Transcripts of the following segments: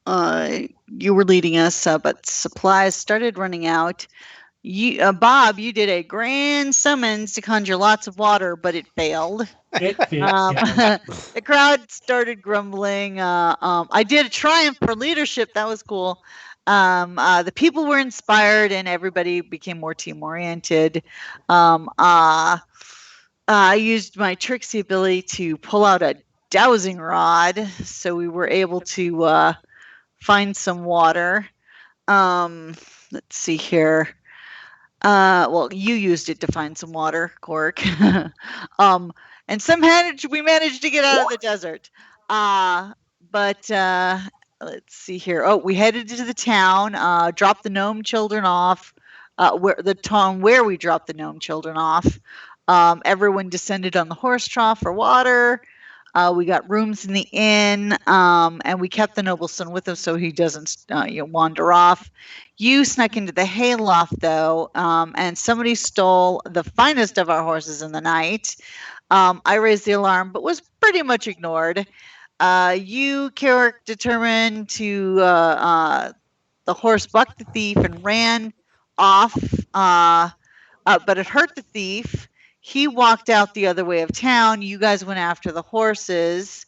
you were leading us, but supplies started running out. Bob, you did a grand summons to conjure lots of water, but it failed. It failed. The crowd started grumbling. I did a triumph for leadership. That was cool. The people were inspired, and everybody became more team oriented. I used my tricksy ability to pull out a dowsing rod, so we were able to find some water. Let's see here. Well, you used it to find some water, Cork. um, and we managed to get out of the desert. Uh, but let's see here. Oh, we headed to the town, dropped the gnome children off. Where the town where we dropped the gnome children off. Everyone descended on the horse trough for water. We got rooms in the inn, and we kept the noble son with us so he doesn't wander off. You snuck into the hayloft, though, and somebody stole the finest of our horses in the night. I raised the alarm, but was pretty much ignored. You, Carrick, determined to the horse bucked the thief and ran off, but it hurt the thief. He walked out the other way of town. You guys went after the horses.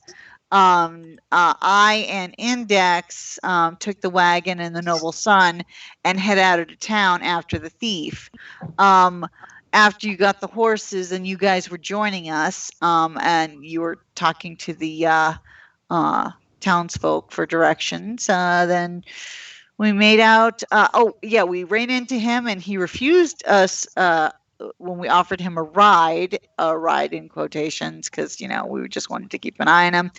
I and Index took the wagon and the noble son and head out of town after the thief. After you got the horses and you guys were joining us, and you were talking to the townsfolk for directions, then we made out. We ran into him and he refused us when we offered him a ride in quotations, because we just wanted to keep an eye on him.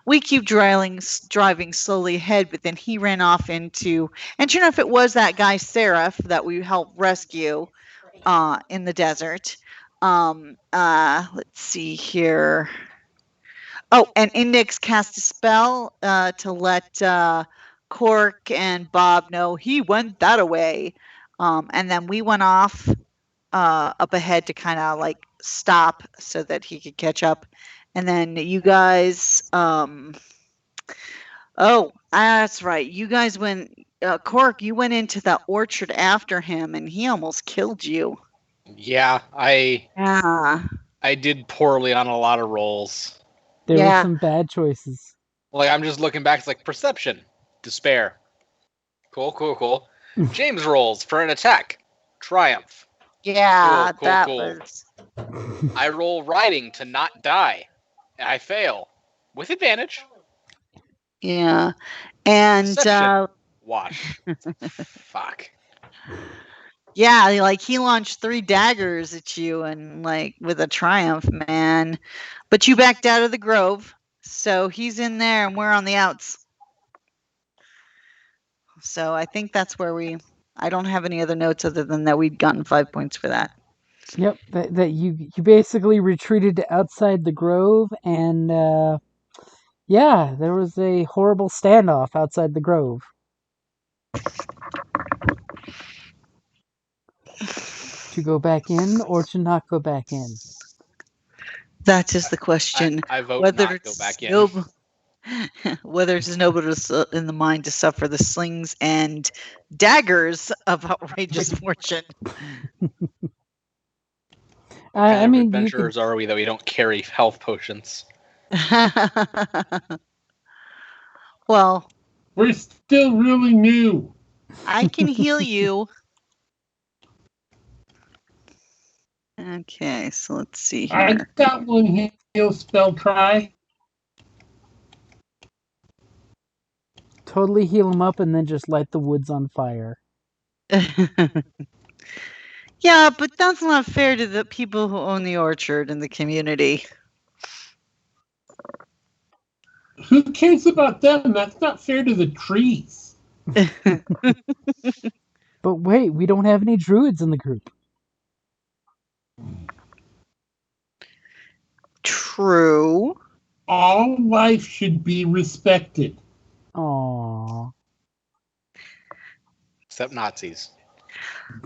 We keep driving slowly ahead, but then he ran off into, and sure enough, it was that guy Seraph that we helped rescue in the desert. Let's see here. Oh, and Index cast a spell to let Cork and Bob know he went that away. And then we went off up ahead to kind of like stop so that he could catch up. And then you guys, that's right. You guys went, Cork, you went into the orchard after him and he almost killed you. Yeah, Yeah. I did poorly on a lot of rolls. There were Yeah. some bad choices. Like, I'm just looking back, it's like perception, despair. Cool. James rolls for an attack. Triumph. Yeah, Cool. that was. I roll riding to not die. I fail. With advantage. Yeah. And Deception. Wash. Fuck. yeah, like he launched 3 daggers at you and like with a triumph, man. But you backed out of the grove. So he's in there and we're on the outs. So I think that's where I don't have any other notes other than that we'd gotten 5 points for that. Yep, that you basically retreated to outside the grove, and yeah, there was a horrible standoff outside the grove. To go back in or to not go back in? That is the question. I vote whether not go back in. Whether it's noble in the mind to suffer the slings and daggers of outrageous fortune. I mean, adventurers are we that we don't carry health potions? Well, we're still really new. I can heal you. Okay, so let's see here. I got one heal spell. Try. Totally heal him up and then just light the woods on fire. Yeah, but that's not fair to the people who own the orchard and the community. Who cares about them? That's not fair to the trees. But wait, we don't have any druids in the group. True. All life should be respected. Aww. Except Nazis.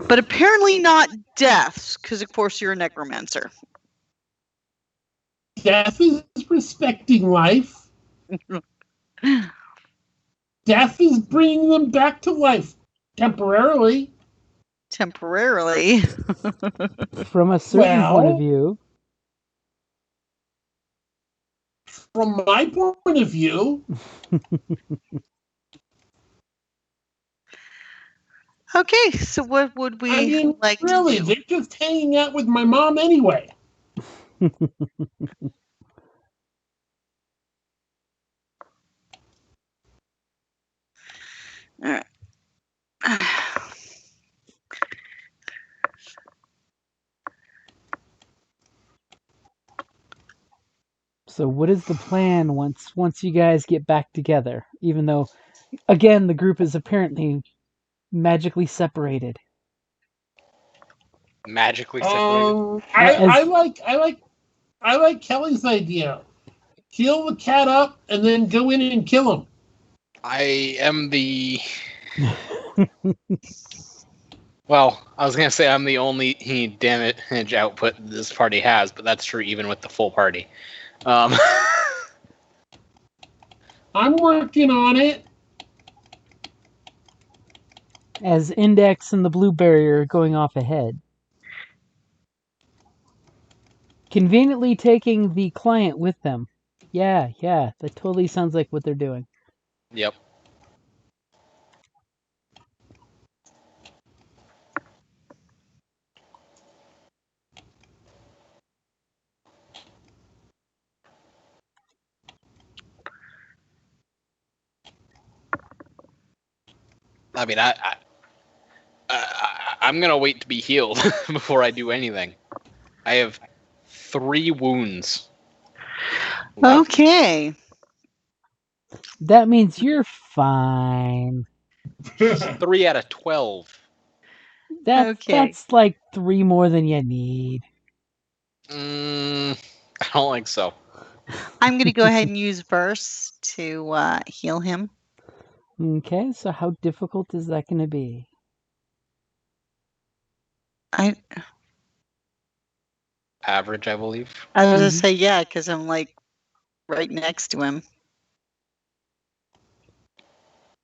But apparently not deaths, because of course you're a necromancer. Death is respecting life. death is bringing them back to life temporarily. Temporarily. From a certain point of Well, view. from my point of view, Okay, so what would we I mean, like really, to do? they're just hanging out with my mom anyway. All right. So what is the plan once you guys get back together? Even though, again, the group is apparently magically separated. Magically separated. I like Kelly's idea. Heal the cat up and then go in and kill him. I am the. Well, I was gonna say I'm the only damage output this party has, but that's true even with the full party. I'm working on it. As Index and the Blueberry are going off ahead. Conveniently taking the client with them. Yeah, that totally sounds like what they're doing. Yep. I mean, I'm gonna wait to be healed before I do anything. I have 3 wounds left. Okay. That means you're fine. 3 out of 12. That's like 3 more than you need. I don't think so. I'm going to go ahead and use Verse to heal him. Okay, so how difficult is that going to be? Average, I believe. I was going to say, yeah, because I'm like right next to him.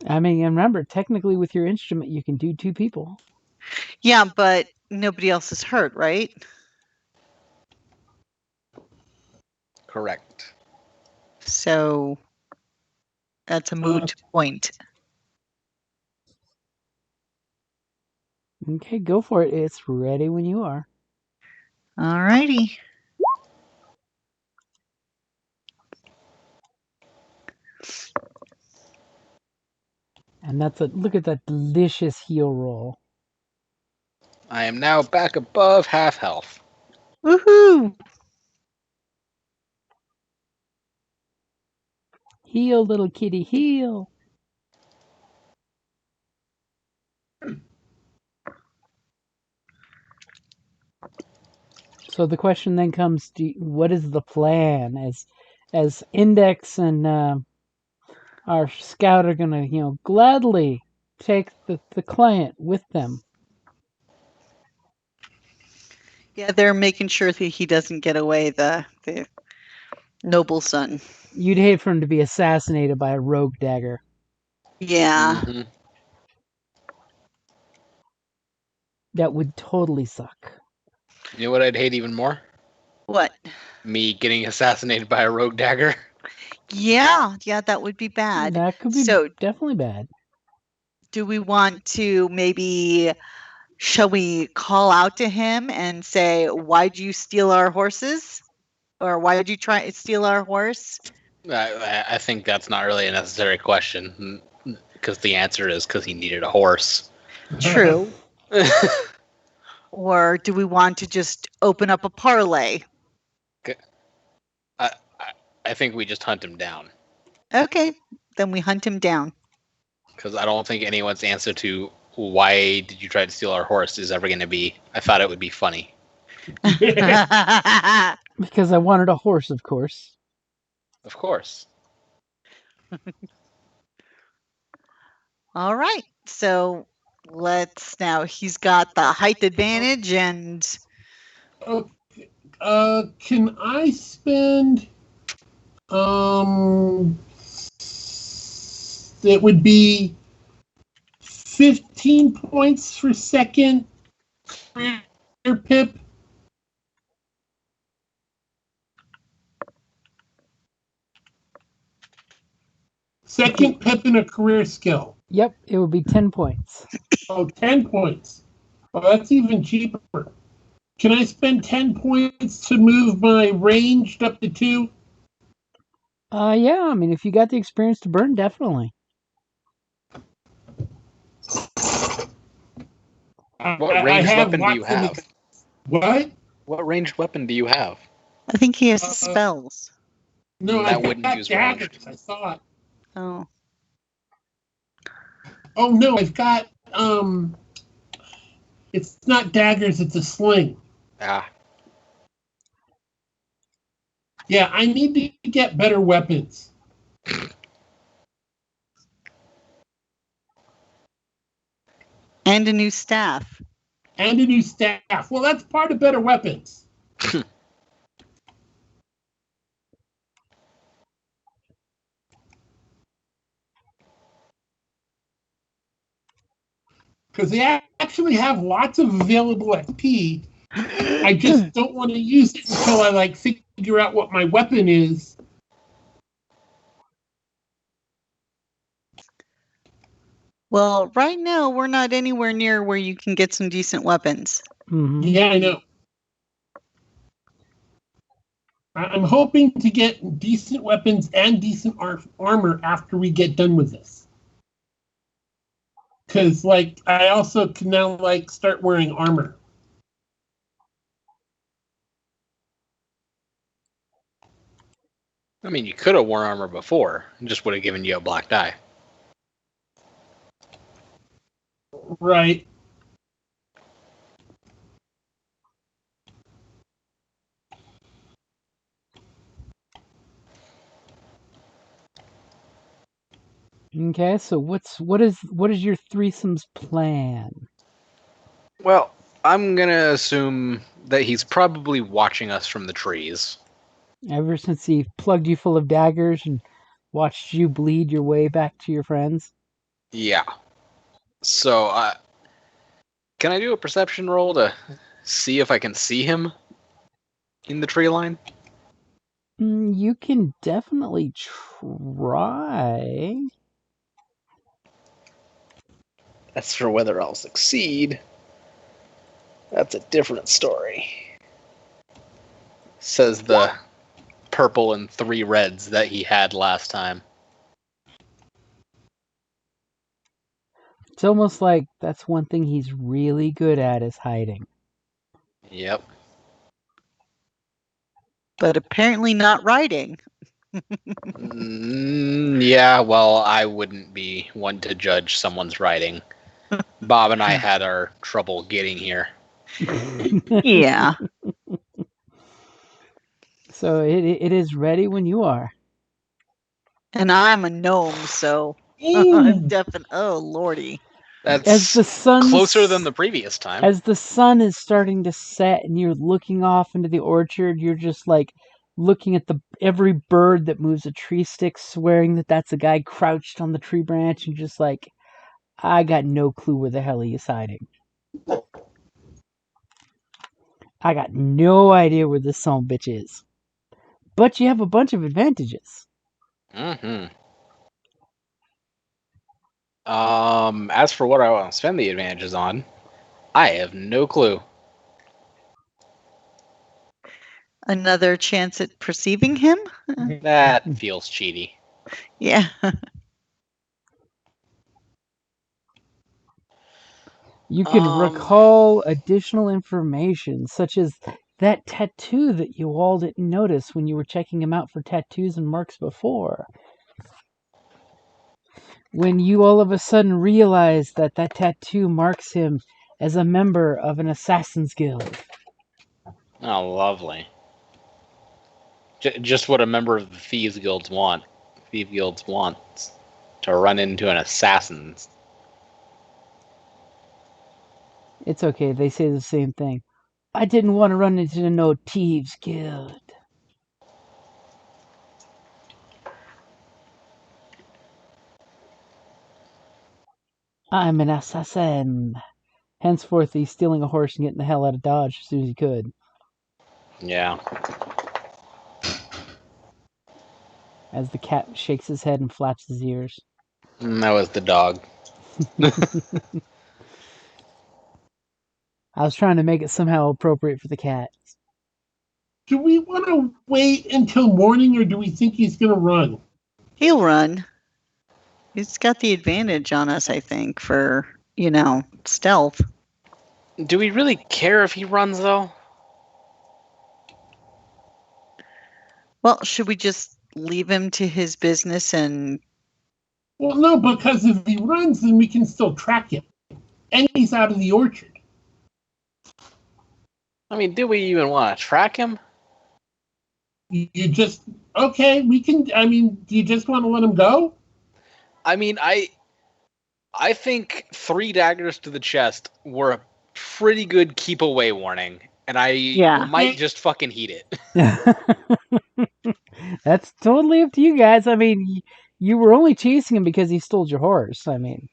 I mean, and remember, technically with your instrument, you can do 2 people. Yeah, but nobody else is hurt, right? Correct. So that's a moot point. Okay, go for it. It's ready when you are. All righty. And look at that delicious heal roll. I am now back above half health. Woohoo! Heal, little kitty, heal. So the question then comes: what is the plan? As Index and our scout are gonna, gladly take the client with them. Yeah, they're making sure that he doesn't get away, the noble son. You'd hate for him to be assassinated by a rogue dagger. Yeah. Mm-hmm. That would totally suck. You know what I'd hate even more? What? Me getting assassinated by a rogue dagger. Yeah, that would be bad. That could be definitely bad. Do we want to shall we call out to him and say, why'd you steal our horses? Or why did you try to steal our horse? I think that's not really a necessary question, because the answer is because he needed a horse. True. Or do we want to just open up a parlay? I think we just hunt him down. Okay, then we hunt him down. Because I don't think anyone's answer to why did you try to steal our horse is ever going to be, I thought it would be funny. Because I wanted a horse, of course. Of course. All right, so he's got the height advantage and... Can I spend it would be 15 points for second career pip. Second pip and a career skill. Yep, it would be 10 points. Oh, 10 points. Oh, that's even cheaper. Can I spend 10 points to move my ranged up to 2? Yeah, I mean, if you got the experience to burn, definitely. What ranged weapon do you have? What? What ranged weapon do you have? I think he has spells. No, That I wouldn't got use daggers. ranged. I thought. Oh. Oh no, I've got it's not daggers, it's a sling. Ah, Yeah, I need to get better weapons. And a new staff. And a new staff. Well, that's part of better weapons. Because they actually have lots of available XP. I just don't want to use it until I figure out what my weapon is. Well, right now we're not anywhere near where you can get some decent weapons. Mm-hmm. Yeah, I know. I'm hoping to get decent weapons and decent armor after we get done with this. Because, I also can now, start wearing armor. I mean, you could have worn armor before. It just would have given you a black die. Right. Okay, so what is your threesome's plan? Well, I'm gonna assume that he's probably watching us from the trees. Ever since he plugged you full of daggers and watched you bleed your way back to your friends? Yeah. So, can I do a perception roll to see if I can see him in the tree line? You can definitely try. As for whether I'll succeed, that's a different story. Says the purple and 3 reds that he had last time. It's almost like that's one thing he's really good at is hiding. Yep. But apparently not riding. Yeah, well, I wouldn't be one to judge someone's writing. Bob and I had our trouble getting here. Yeah. So it is ready when you are. And I'm a gnome, so I'm definitely. Oh, lordy. That's As the sun's closer than the previous time. As the sun is starting to set and you're looking off into the orchard, you're just looking at every bird that moves a tree stick, swearing that that's a guy crouched on the tree branch, and just I got no clue where the hell he is hiding. I got no idea where this son of a bitch is. But you have a bunch of advantages. Mm-hmm. As for what I want to spend the advantages on, I have no clue. Another chance at perceiving him? That feels cheaty. Yeah. You can recall additional information, such as that tattoo that you all didn't notice when you were checking him out for tattoos and marks before. When you all of a sudden realize that tattoo marks him as a member of an assassin's guild. Oh, lovely. Just what a member of the Thieves Guilds wants. Thieves Guilds wants to run into an assassin. It's okay, they say the same thing. I didn't want to run into no Thieves Guild. I'm an assassin. Henceforth, he's stealing a horse and getting the hell out of Dodge as soon as he could. Yeah. As the cat shakes his head and flaps his ears. And that was the dog. I was trying to make it somehow appropriate for the cat. Do we want to wait until morning, or do we think he's going to run? He'll run. He's got the advantage on us, I think, for, stealth. Do we really care if he runs, though? Well, should we just leave him to his business and... Well, no, because if he runs, then we can still track him. And he's out of the orchard. I mean, do we even want to track him? You just... Okay, we can... I mean, do you just want to let him go? I mean, I think 3 daggers to the chest were a pretty good keep away warning, and I might just fucking heed it. That's totally up to you guys. I mean, you were only chasing him because he stole your horse. I mean,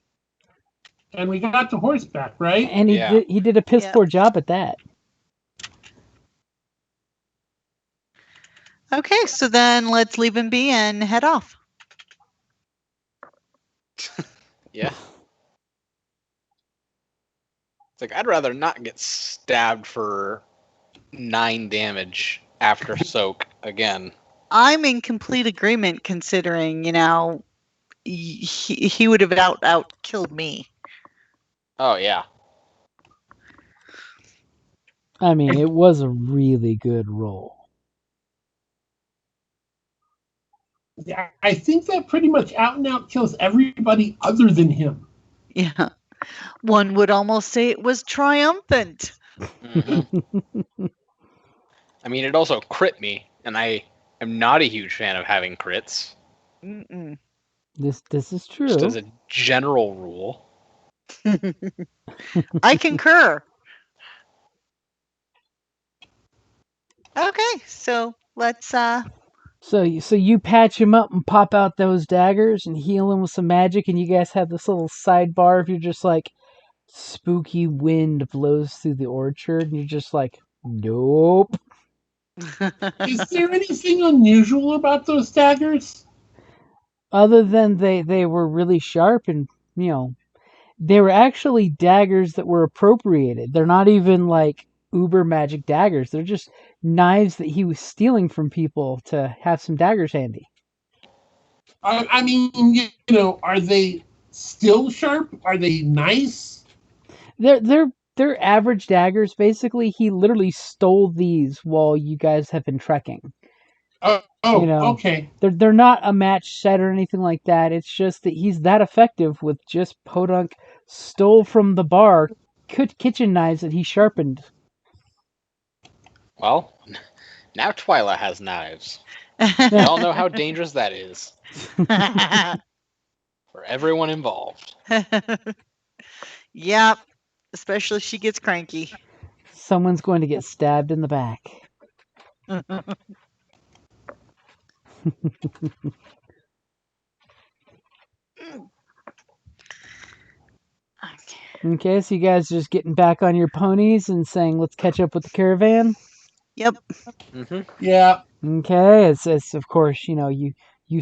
and we got the horse back, right? And he did a piss poor job at that. Okay, so then let's leave him be and head off. Yeah. It's like, I'd rather not get stabbed for 9 damage after soak again. I'm in complete agreement, considering, he would have out killed me. Oh, yeah. I mean, it was a really good roll. Yeah, I think that pretty much out and out kills everybody other than him. Yeah. One would almost say it was triumphant. Mm-hmm. I mean, it also crit me, and I am not a huge fan of having crits. Mm-mm. This is true. Just as a general rule. I concur. Okay, so let's So you patch him up and pop out those daggers and heal him with some magic, and you guys have this little sidebar if you're just like, spooky wind blows through the orchard, and you're just like, nope. Is there anything unusual about those daggers? Other than they were really sharp, and they were actually daggers that were appropriated. They're not even like uber magic daggers. They're just knives that he was stealing from people to have some daggers handy. I mean, are they still sharp? Are they nice? They're average daggers. Basically, he literally stole these while you guys have been trekking. Okay. They're not a match set or anything like that. It's just that he's that effective with just Podunk stole from the bar kitchen knives that he sharpened. Well, now Twyla has knives. We all know how dangerous that is. For everyone involved. Yep. Especially if she gets cranky. Someone's going to get stabbed in the back. Okay, so you guys are just getting back on your ponies and saying, let's catch up with the caravan? Yep. Mm-hmm. Yeah. Okay, it's of course, you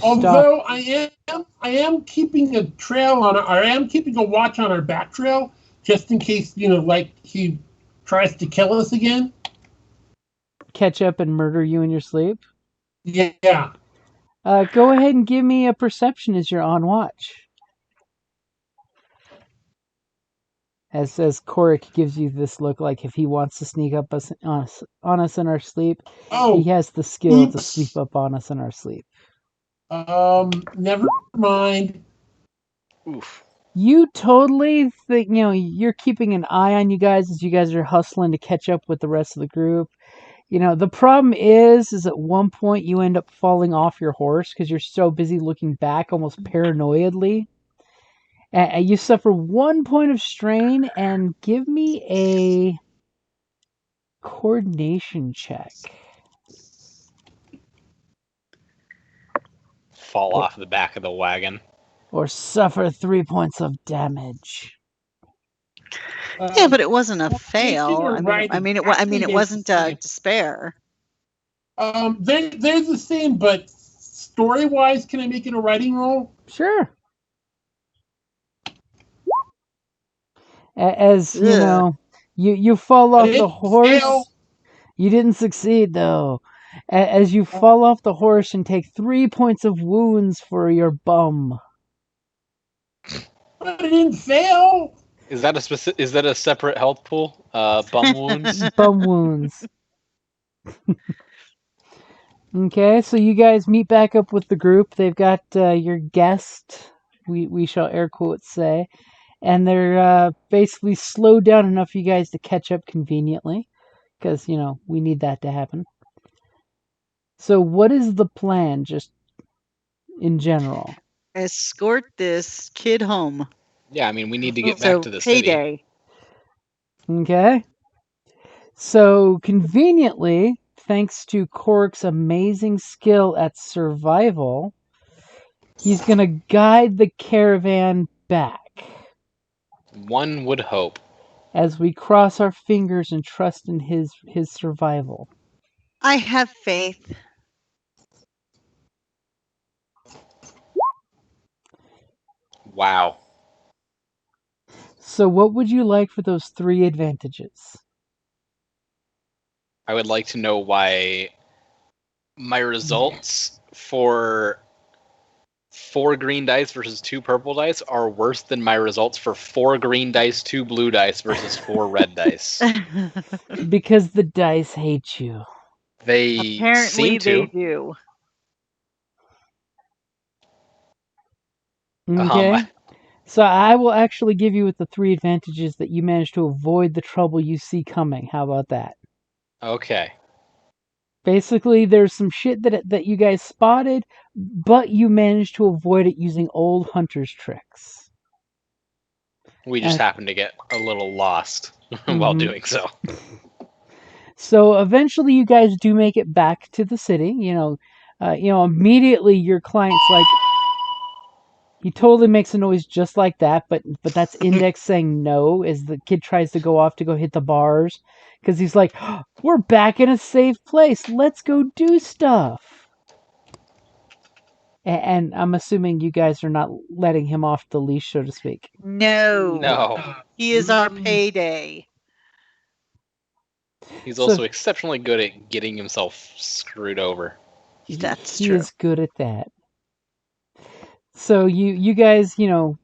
Although I am keeping a trail on I am keeping a watch on our back trail, just in case, he tries to kill us again. Catch up and murder you in your sleep? Yeah. Go ahead and give me a perception as you're on watch. As Korik gives you this look like if he wants to sneak up on us in our sleep, he has the skill to sneak up on us in our sleep. Never mind. Oof. You totally think, you're keeping an eye on you guys as you guys are hustling to catch up with the rest of the group. The problem is at one point you end up falling off your horse because you're so busy looking back almost paranoidly. You suffer 1 point of strain, and give me a coordination check. Fall off the back of the wagon. Or suffer 3 points of damage. Yeah, but it wasn't a fail. I mean, it wasn't a despair. They're the same, but story-wise, can I make it a writing roll? Sure. As you know, you fall off the horse. Fail. You didn't succeed though. As you fall off the horse and take 3 points of wounds for your bum. But I didn't fail. Is that a separate health pool? Bum wounds. Bum wounds. Okay, so you guys meet back up with the group. They've got your guest. We shall air quotes say, and they're basically slowed down enough for you guys to catch up conveniently, because we need that to happen. So, what is the plan, just in general? Escort this kid home. Yeah, I mean, we need to get back to the payday. city. Okay. So, conveniently, thanks to Korik's amazing skill at survival, he's going to guide the caravan back. One would hope. As we cross our fingers and trust in his survival. I have faith. Wow. So what would you like for those 3 advantages? I would like to know why my results for 4 green dice versus 2 purple dice are worse than my results for 4 green dice, 2 blue dice versus 4 red dice. Because the dice hate you. They Apparently seem to. They do. Okay. So I will actually give you with the 3 advantages that you managed to avoid the trouble you see coming. How about that? Okay. Basically, there's some shit that you guys spotted, but you managed to avoid it using old hunter's tricks. We just happened to get a little lost while doing so. So eventually you guys do make it back to the city. Immediately your client's like, he totally makes a noise just like that, but that's Index saying no as the kid tries to go off to go hit the bars. Because he's like, we're back in a safe place. Let's go do stuff. And I'm assuming you guys are not letting him off the leash, so to speak. No. He is our payday. He's also exceptionally good at getting himself screwed over. That's true. He is good at that. So you guys, get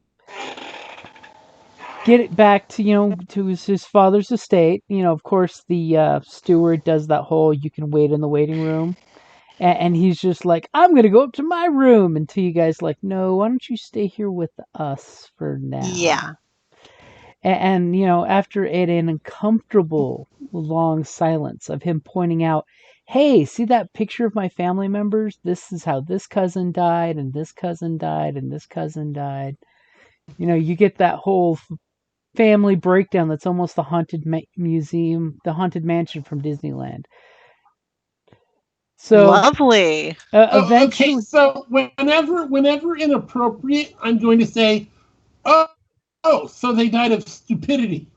it back to, to his father's estate. Of course, the steward does that whole, you can wait in the waiting room. And he's just like, I'm going to go up to my room. Until you guys like, no, why don't you stay here with us for now? Yeah. And after an uncomfortable long silence of him pointing out, hey, see that picture of my family members? This is how this cousin died, and this cousin died, and this cousin died. You get that whole family breakdown that's almost the haunted museum, the haunted mansion from Disneyland. So lovely. Eventually, okay, so whenever inappropriate, I'm going to say, oh, so they died of stupidity.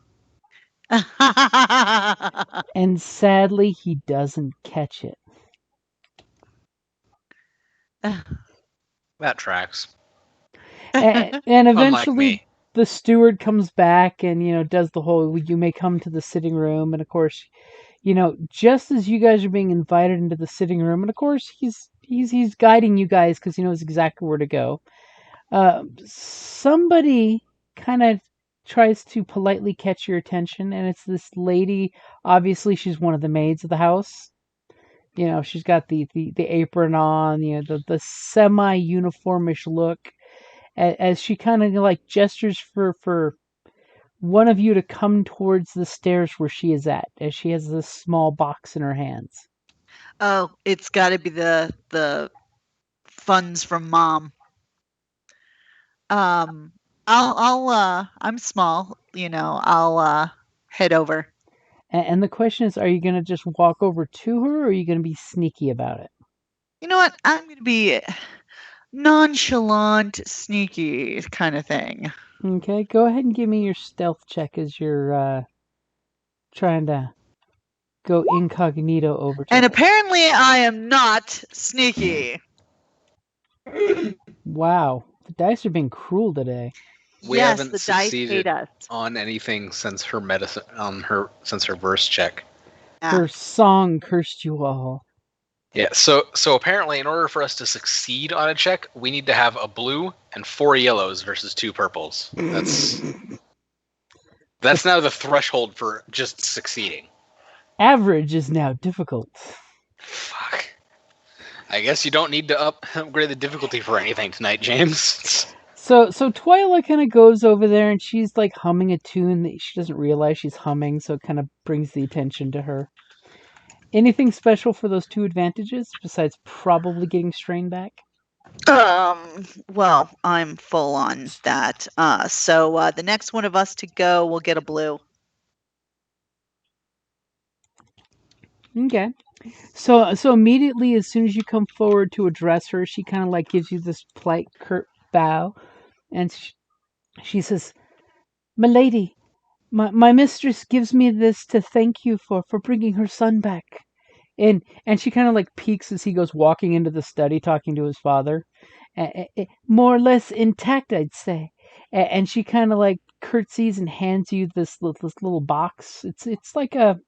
And sadly, he doesn't catch it. That tracks. And eventually, the steward comes back and, does the whole, you may come to the sitting room. And of course, just as you guys are being invited into the sitting room, and of course, he's guiding you guys because he knows exactly where to go. Somebody kind of tries to politely catch your attention, and it's this lady. Obviously, she's one of the maids of the house. She's got the apron on, the semi-uniformish look, as she kind of like gestures for one of you to come towards the stairs where she is at, as she has this small box in her hands. Oh, it's got to be the funds from Mom. I'm small, I'll head over. And the question is, are you going to just walk over to her, or are you going to be sneaky about it? You know what? I'm going to be nonchalant, sneaky kind of thing. Okay, go ahead and give me your stealth check as you're trying to go incognito over to And her. apparently I am not sneaky. Wow, the dice are being cruel today. We yes, haven't the dice hate succeeded us. on anything since her medicine since her verse check. Her song cursed you all. Yeah, so apparently in order for us to succeed on a check, we need to have a blue and 4 yellows versus 2 purples. That's now the threshold for just succeeding. Average is now difficult. Fuck. I guess you don't need to upgrade the difficulty for anything tonight, James. So Twyla kind of goes over there and she's like humming a tune that she doesn't realize she's humming, so it kind of brings the attention to her. Anything special for those 2 advantages besides probably getting strain back? Well, I'm full on that. So the next one of us to go will get a blue. Okay. So immediately as soon as you come forward to address her, she kind of like gives you this polite, curt bow, and she says, "Milady, my mistress gives me this to thank you for bringing her son back." And she kind of like peeks as he goes walking into the study talking to his father. More or less intact, I'd say. And she kind of like curtsies and hands you this little box. It's like a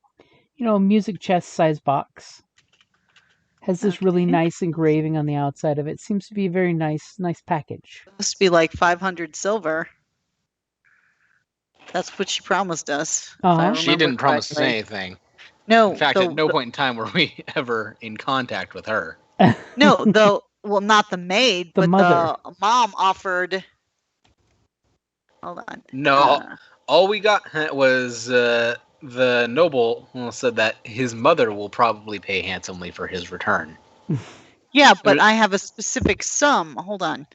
music chest size box. Has this really nice engraving on the outside of it. Seems to be a very nice package. Must be like 500 silver. That's what she promised us. She didn't promise us anything. No. In fact, at no point in time were we ever in contact with her. No, well, not the maid, but mother. The mom offered. Hold on. No, all we got was the noble said that his mother will probably pay handsomely for his return. Yeah, but I have a specific sum. Hold on.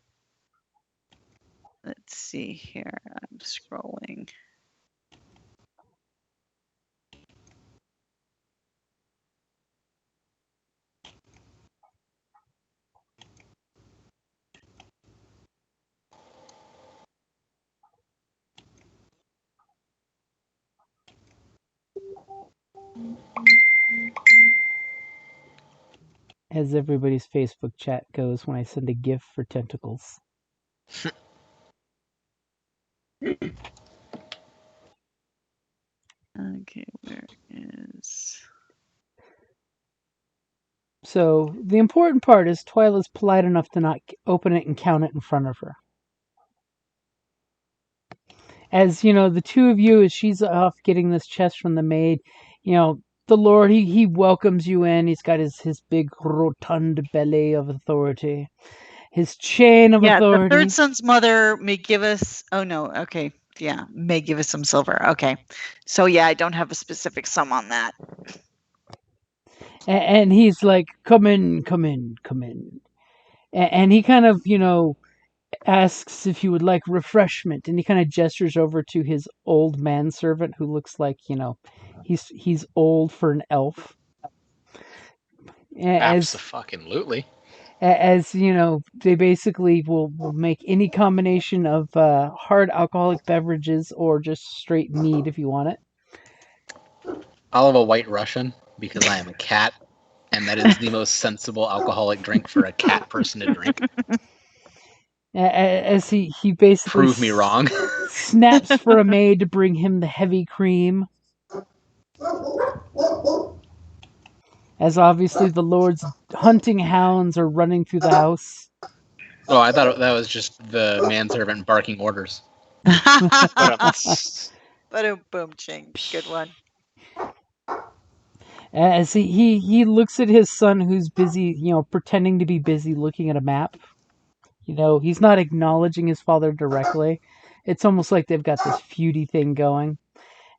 Let's see here. I'm scrolling. As everybody's Facebook chat goes when I send a gift for tentacles. Okay, where is... So, the important part is Twyla's polite enough to not open it and count it in front of her. As, the 2 of you, as she's off getting this chest from the maid, the Lord, he welcomes you in. He's got his big rotund belly of authority. His chain of authority. The third son's mother may give us... Oh, no. Okay. Yeah, may give us some silver. Okay. So, yeah, I don't have a specific sum on that. And he's like, come in. And he kind of, asks if you would like refreshment. And he kind of gestures over to his old manservant who looks like, he's old for an elf. Absolutely. As they basically will make any combination of hard alcoholic beverages or just straight mead if you want it. I'll have a White Russian because I am a cat, and that is the most sensible alcoholic drink for a cat person to drink. As he basically prove me wrong. Snaps for a maid to bring him the heavy cream. As obviously the Lord's hunting hounds are running through the house. Oh, I thought that was just the manservant barking orders. Boom, ching. Good one. As he looks at his son who's busy, pretending to be busy looking at a map. He's not acknowledging his father directly. It's almost like they've got this feudy thing going.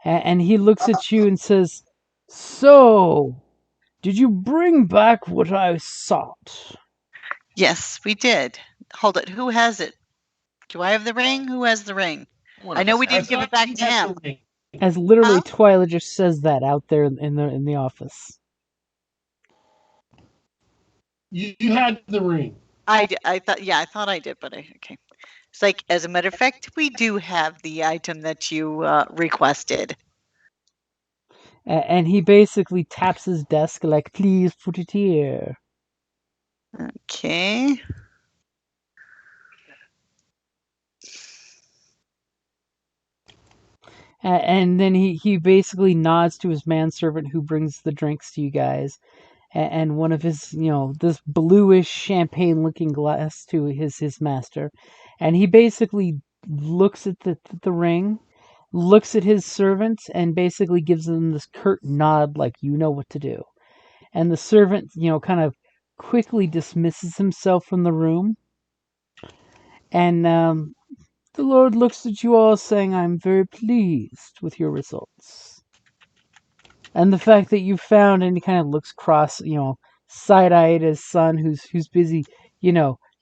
And he looks at you and says, "So, did you bring back what I sought?" Yes, we did. Hold it. Who has it? Do I have the ring? Who has the ring? I know we didn't give it back to him. As literally Twyla just says that out there in the office. You had the ring. I thought I did, but okay. It's like, as a matter of fact, we do have the item that you requested. And he basically taps his desk like, please put it here. Okay. And then he basically nods to his manservant who brings the drinks to you guys. And one of his, this bluish champagne looking glass to his master. And he basically looks at the ring, looks at his servant, and basically gives them this curt nod like, you know what to do. And the servant, kind of quickly dismisses himself from the room. And the Lord looks at you all saying, I'm very pleased with your results. And the fact that you found, and he kind of looks cross, side-eyed at his son who's busy,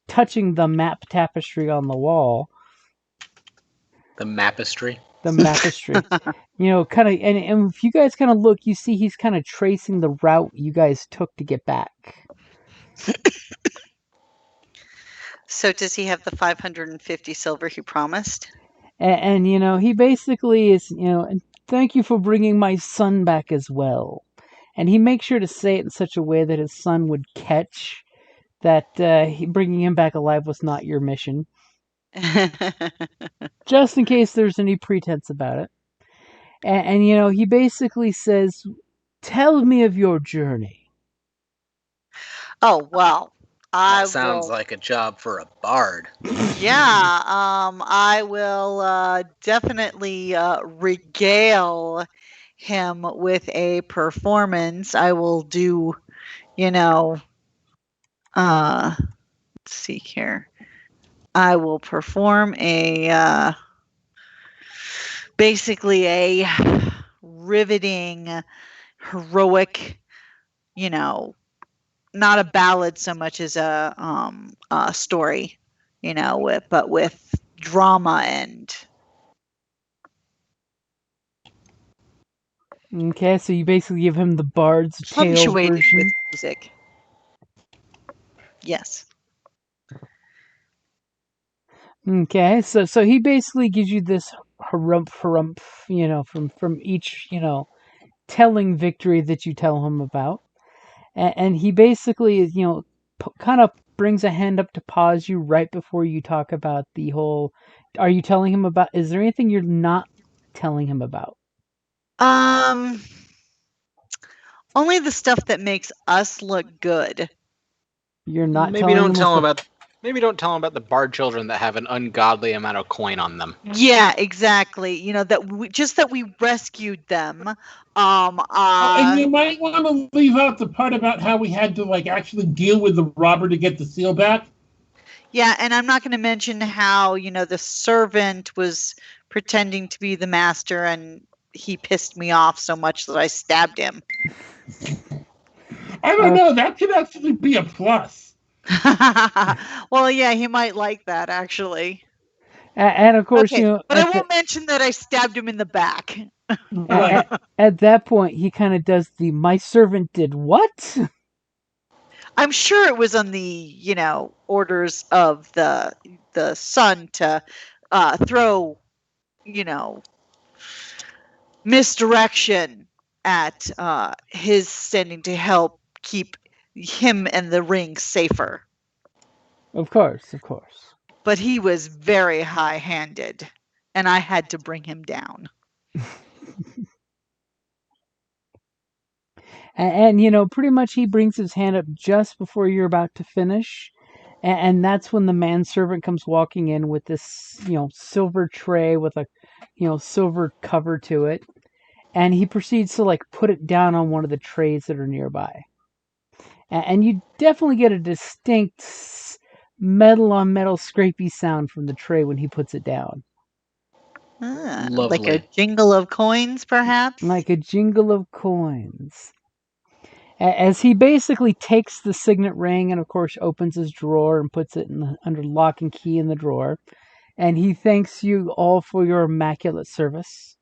touching the map tapestry on the wall. The mapestry? The mapestry. Kind of, and if you guys kind of look, you see he's kind of tracing the route you guys took to get back. So does he have the 550 silver he promised? And he basically is, and thank you for bringing my son back as well. And he makes sure to say it in such a way that his son would catch that bringing him back alive was not your mission. Just in case there's any pretense about it. And he basically says, tell me of your journey. Oh, well. That sounds like a job for a bard. Yeah, I will definitely regale him with a performance. I will do, let's see here. I will perform basically a riveting, heroic, not a ballad so much as a story, but with drama and. Okay, so you basically give him the Bard's Tale version with music. Yes. Okay, so he basically gives you this harumph, from each, telling victory that you tell him about. And he basically is, kind of brings a hand up to pause you right before you talk about the whole. Are you telling him about? Is there anything you're not telling him about? Only the stuff that makes us look good. You're not. Maybe don't tell him about. Maybe don't tell him about the bard children that have an ungodly amount of coin on them. Yeah, exactly. That we rescued them. And you might want to leave out the part about how we had to actually deal with the robber to get the seal back. Yeah, and I'm not going to mention how the servant was pretending to be the master, and he pissed me off so much that I stabbed him. I don't know. That could actually be a plus. Well, yeah, he might like that actually. And of course, but I won't mention that I stabbed him in the back. At that point, he kind of does the "my servant did what?" I'm sure it was on the orders of the son to throw misdirection at his sending to help keep him and the ring safer. Of course. But he was very high-handed, and I had to bring him down. and pretty much he brings his hand up just before you're about to finish. And that's when the manservant comes walking in with this, silver tray with a, silver cover to it. And he proceeds to put it down on one of the trays that are nearby. And you definitely get a distinct metal on metal scrapey sound from the tray when he puts it down. Like a jingle of coins, perhaps? Like a jingle of coins. As he basically takes the signet ring and, of course, opens his drawer and puts it under lock and key in the drawer. And he thanks you all for your immaculate service.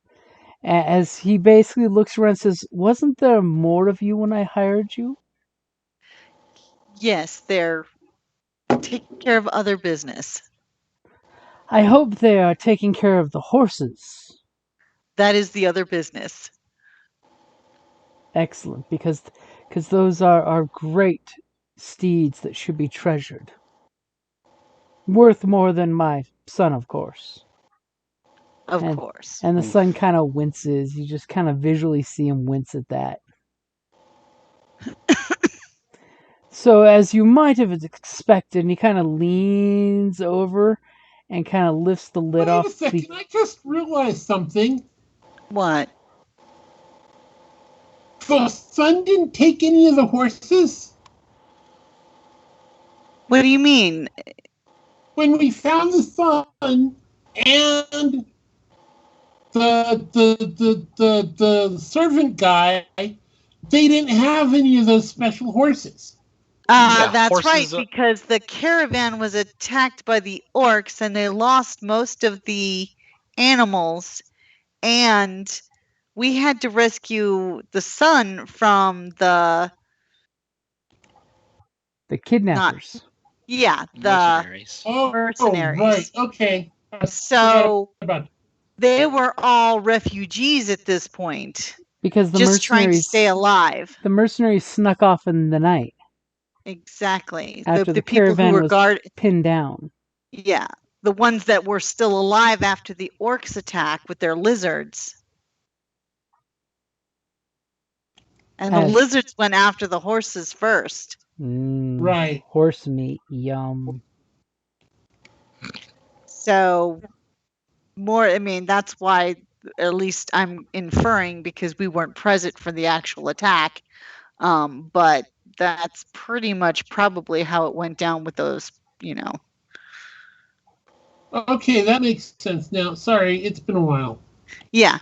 As he basically looks around and says, wasn't there more of you when I hired you? Yes, there taking care of other business. I hope they are taking care of the horses. That is the other business. Excellent, because those are great steeds that should be treasured. Worth more than my son, of course. Of course. And the son kind of winces. You just kind of visually see him wince at that. So, as you might have expected, he kind of leans over and kind of lifts the lid off. Wait a second, I just realized something. What? The son didn't take any of the horses? What do you mean? When we found the son and the servant guy, they didn't have any of those special horses. That's right, because the caravan was attacked by the orcs and they lost most of the animals, and we had to rescue the son from the kidnappers. The mercenaries. Mercenaries. Right, okay. So they were all refugees at this point. Because the just trying to stay alive. The mercenaries snuck off in the night. Exactly. After the people caravan who were was pinned down. Yeah. The ones that were still alive after the orcs attack with their lizards. And the lizards went after the horses first. Right. Horse meat. Yum. So, that's why, at least I'm inferring, because we weren't present for the actual attack. But that's pretty much probably how it went down with those, Okay, that makes sense now. Sorry, it's been a while. Yeah.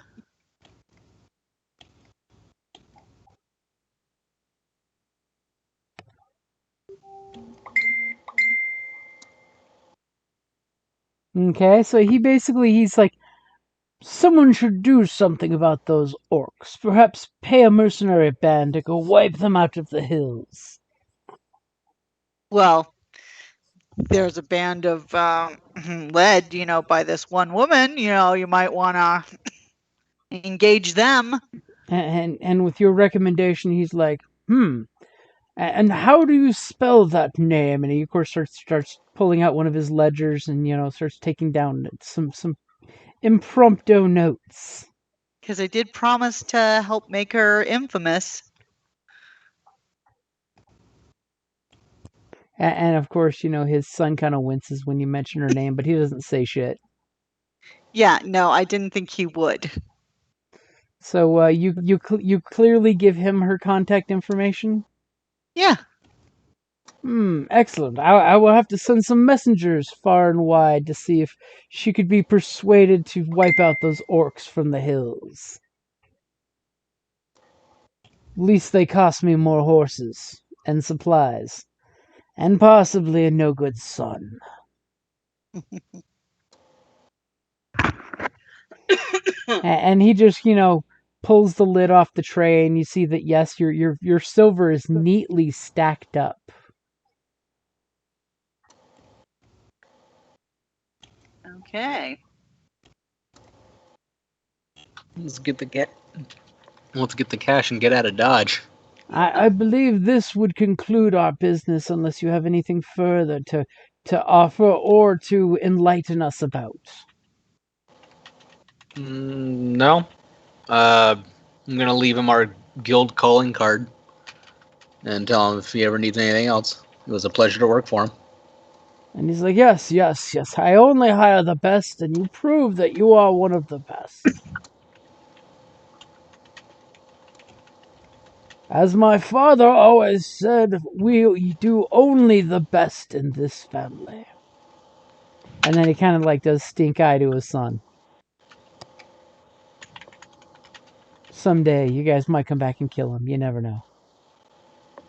Okay, so he's like, someone should do something about those orcs. Perhaps pay a mercenary band to go wipe them out of the hills. Well, there's a band of led, by this one woman. You might want to engage them. And with your recommendation, he's like, and how do you spell that name? And he, of course, starts pulling out one of his ledgers and, starts taking down some impromptu notes. Because I did promise to help make her infamous. And of course, his son kind of winces when you mention her name, but he doesn't say shit. Yeah, no, I didn't think he would. So you clearly give him her contact information? Yeah. Excellent. I will have to send some messengers far and wide to see if she could be persuaded to wipe out those orcs from the hills. At least they cost me more horses and supplies. And possibly a no-good son. And he just, pulls the lid off the tray, and you see that, yes, your silver is neatly stacked up. Okay. Let's get the cash and get out of Dodge. I believe this would conclude our business unless you have anything further to offer or to enlighten us about. No. I'm going to leave him our guild calling card and tell him if he ever needs anything else. It was a pleasure to work for him. And he's like, yes. I only hire the best, and you prove that you are one of the best. As my father always said, we do only the best in this family. And then he kind of does stink eye to his son. Someday, you guys might come back and kill him. You never know.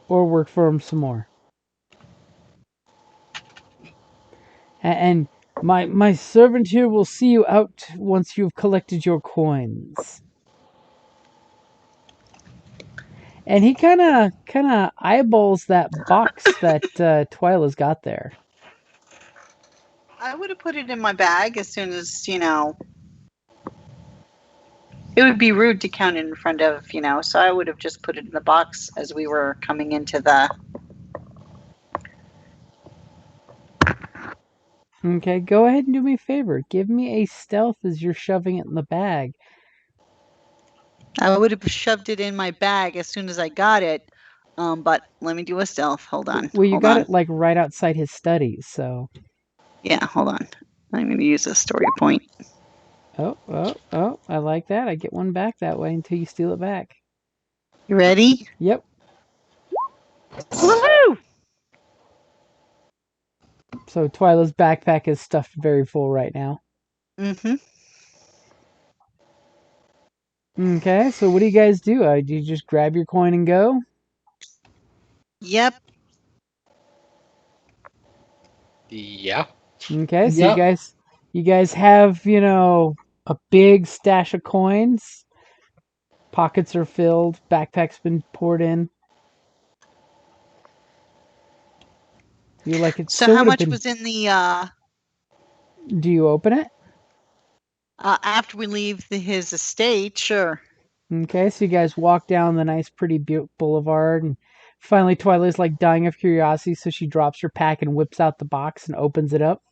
Or work for him some more. And my servant here will see you out once you've collected your coins. And he kind of eyeballs that box that Twyla's got there. I would have put it in my bag as soon as, you know. It would be rude to count it in front of, you know, so I would have just put it in the box as we were coming into the... Okay, go ahead and do me a favor. Give me a stealth as you're shoving it in the bag. I would have shoved it in my bag as soon as I got it, but let me do a stealth. Hold on. Well, you got it like right outside his studies, so... Yeah, hold on. I'm going to use a story point. Oh, I like that. I get one back that way until you steal it back. You ready? Yep. Woohoo! So Twyla's backpack is stuffed very full right now. Mm-hmm. Okay, so what do you guys do? Do you just grab your coin and go? Yep. Yeah. Okay, so you guys have, you know, a big stash of coins. Pockets are filled. Backpack's been poured in. You like it? So how much was in the? Do you open it? After we leave his estate, sure. Okay, so you guys walk down the nice, pretty boulevard, and finally Twyla's like dying of curiosity, so she drops her pack and whips out the box and opens it up.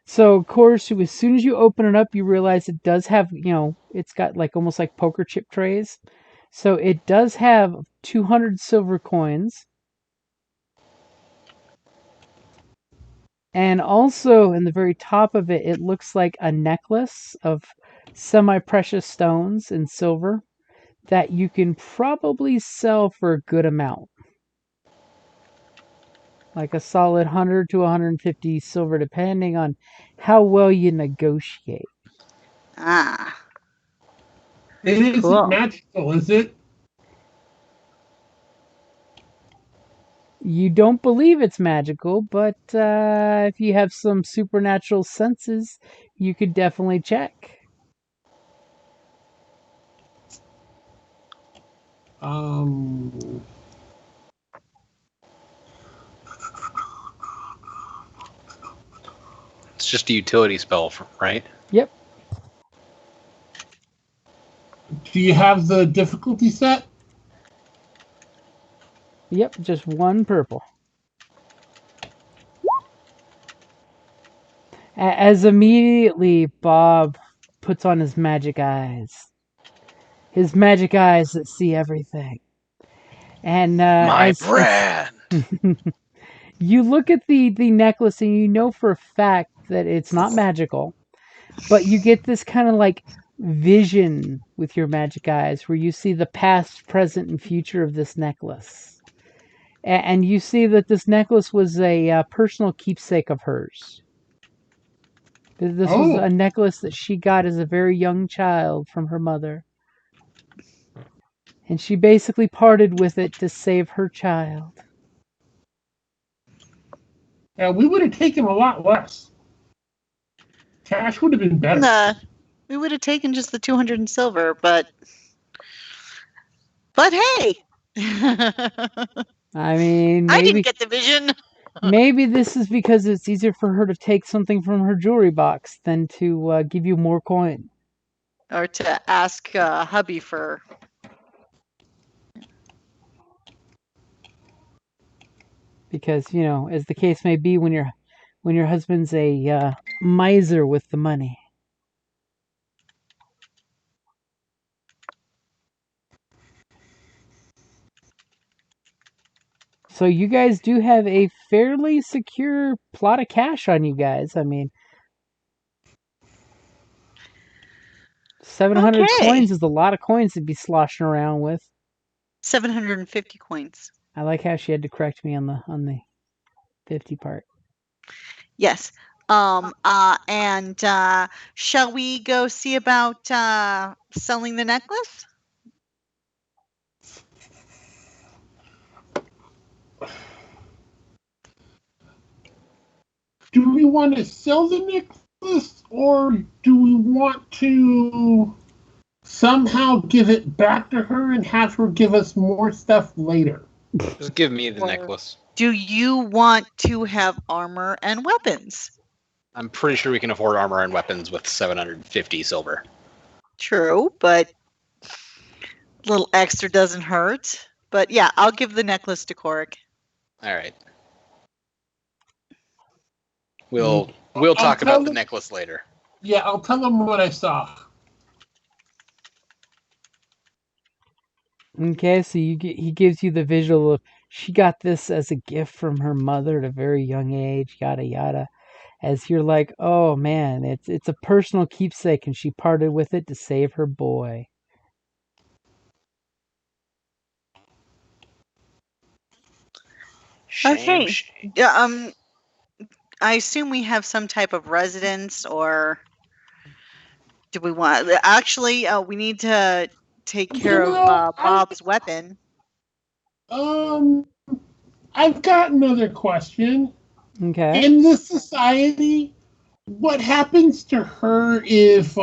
So, of course, as soon as you open it up, you realize it does have, you know, it's got like almost like poker chip trays. So it does have 200 silver coins. And also in the very top of it, it looks like a necklace of semi-precious stones in silver that you can probably sell for a good amount. Like a solid 100 to 150 silver, depending on how well you negotiate. Ah. It isn't magical, is it? You don't believe it's magical, but if you have some supernatural senses, you could definitely check. It's just a utility spell, right? Yep. Do you have the difficulty set? Yep, just one purple. As immediately Bob puts on his magic eyes. His magic eyes that see everything. And my brand! You look at the necklace and you know for a fact that it's not magical, but you get this kind of like vision with your magic eyes where you see the past, present, and future of this necklace. And you see that this necklace was a personal keepsake of hers. This was a necklace that she got as a very young child from her mother. And she basically parted with it to save her child. Yeah, we would have taken a lot less. Cash would have been better. We would have taken just the 200 in silver, but hey. I mean, I didn't get the vision. Maybe this is because it's easier for her to take something from her jewelry box than to give you more coin. Or to ask hubby for... Because, you know, as the case may be, when your husband's a miser with the money. So you guys do have a fairly secure plot of cash on you guys. I mean, 700 coins is a lot of coins to be sloshing around with. 750 coins. I like how she had to correct me on the 50 part. Yes. And shall we go see about selling the necklace? Do we want to sell the necklace, or do we want to somehow give it back to her and have her give us more stuff later? Just give me the necklace. Do you want to have armor and weapons? I'm pretty sure we can afford armor and weapons with 750 silver. True, but a little extra doesn't hurt. But yeah, I'll give the necklace to Korik. All right. We'll talk about the necklace later. Yeah, I'll tell them what I saw. Okay, so he gives you the visual of she got this as a gift from her mother at a very young age, yada yada. As you're like, oh man, it's a personal keepsake, and she parted with it to save her boy. Okay. Yeah. I assume we have some type of residence, or do we want? Actually, we need to take care of Bob's weapon. I've got another question. Okay. In this society, what happens to her if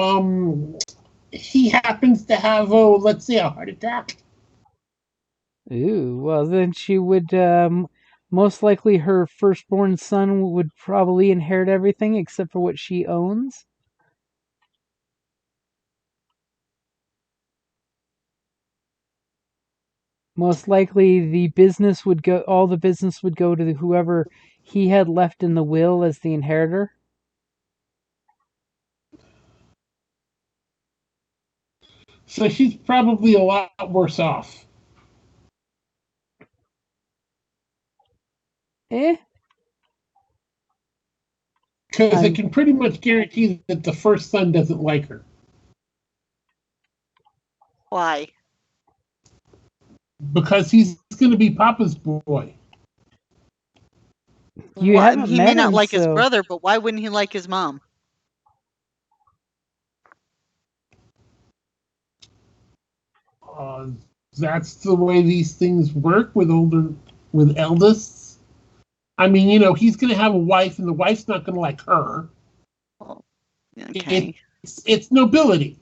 he happens to have, let's say, a heart attack? Ooh, well then she would most likely her firstborn son would probably inherit everything except for what she owns. Most likely all the business would go to whoever he had left in the will as the inheritor. So she's probably a lot worse off. Eh? Because I can pretty much guarantee that the first son doesn't like her. Why? Because he's going to be Papa's boy. He may not like his brother, but why wouldn't he like his mom? That's the way these things work with eldest. I mean, he's going to have a wife, and the wife's not going to like her. Oh, okay. It's nobility.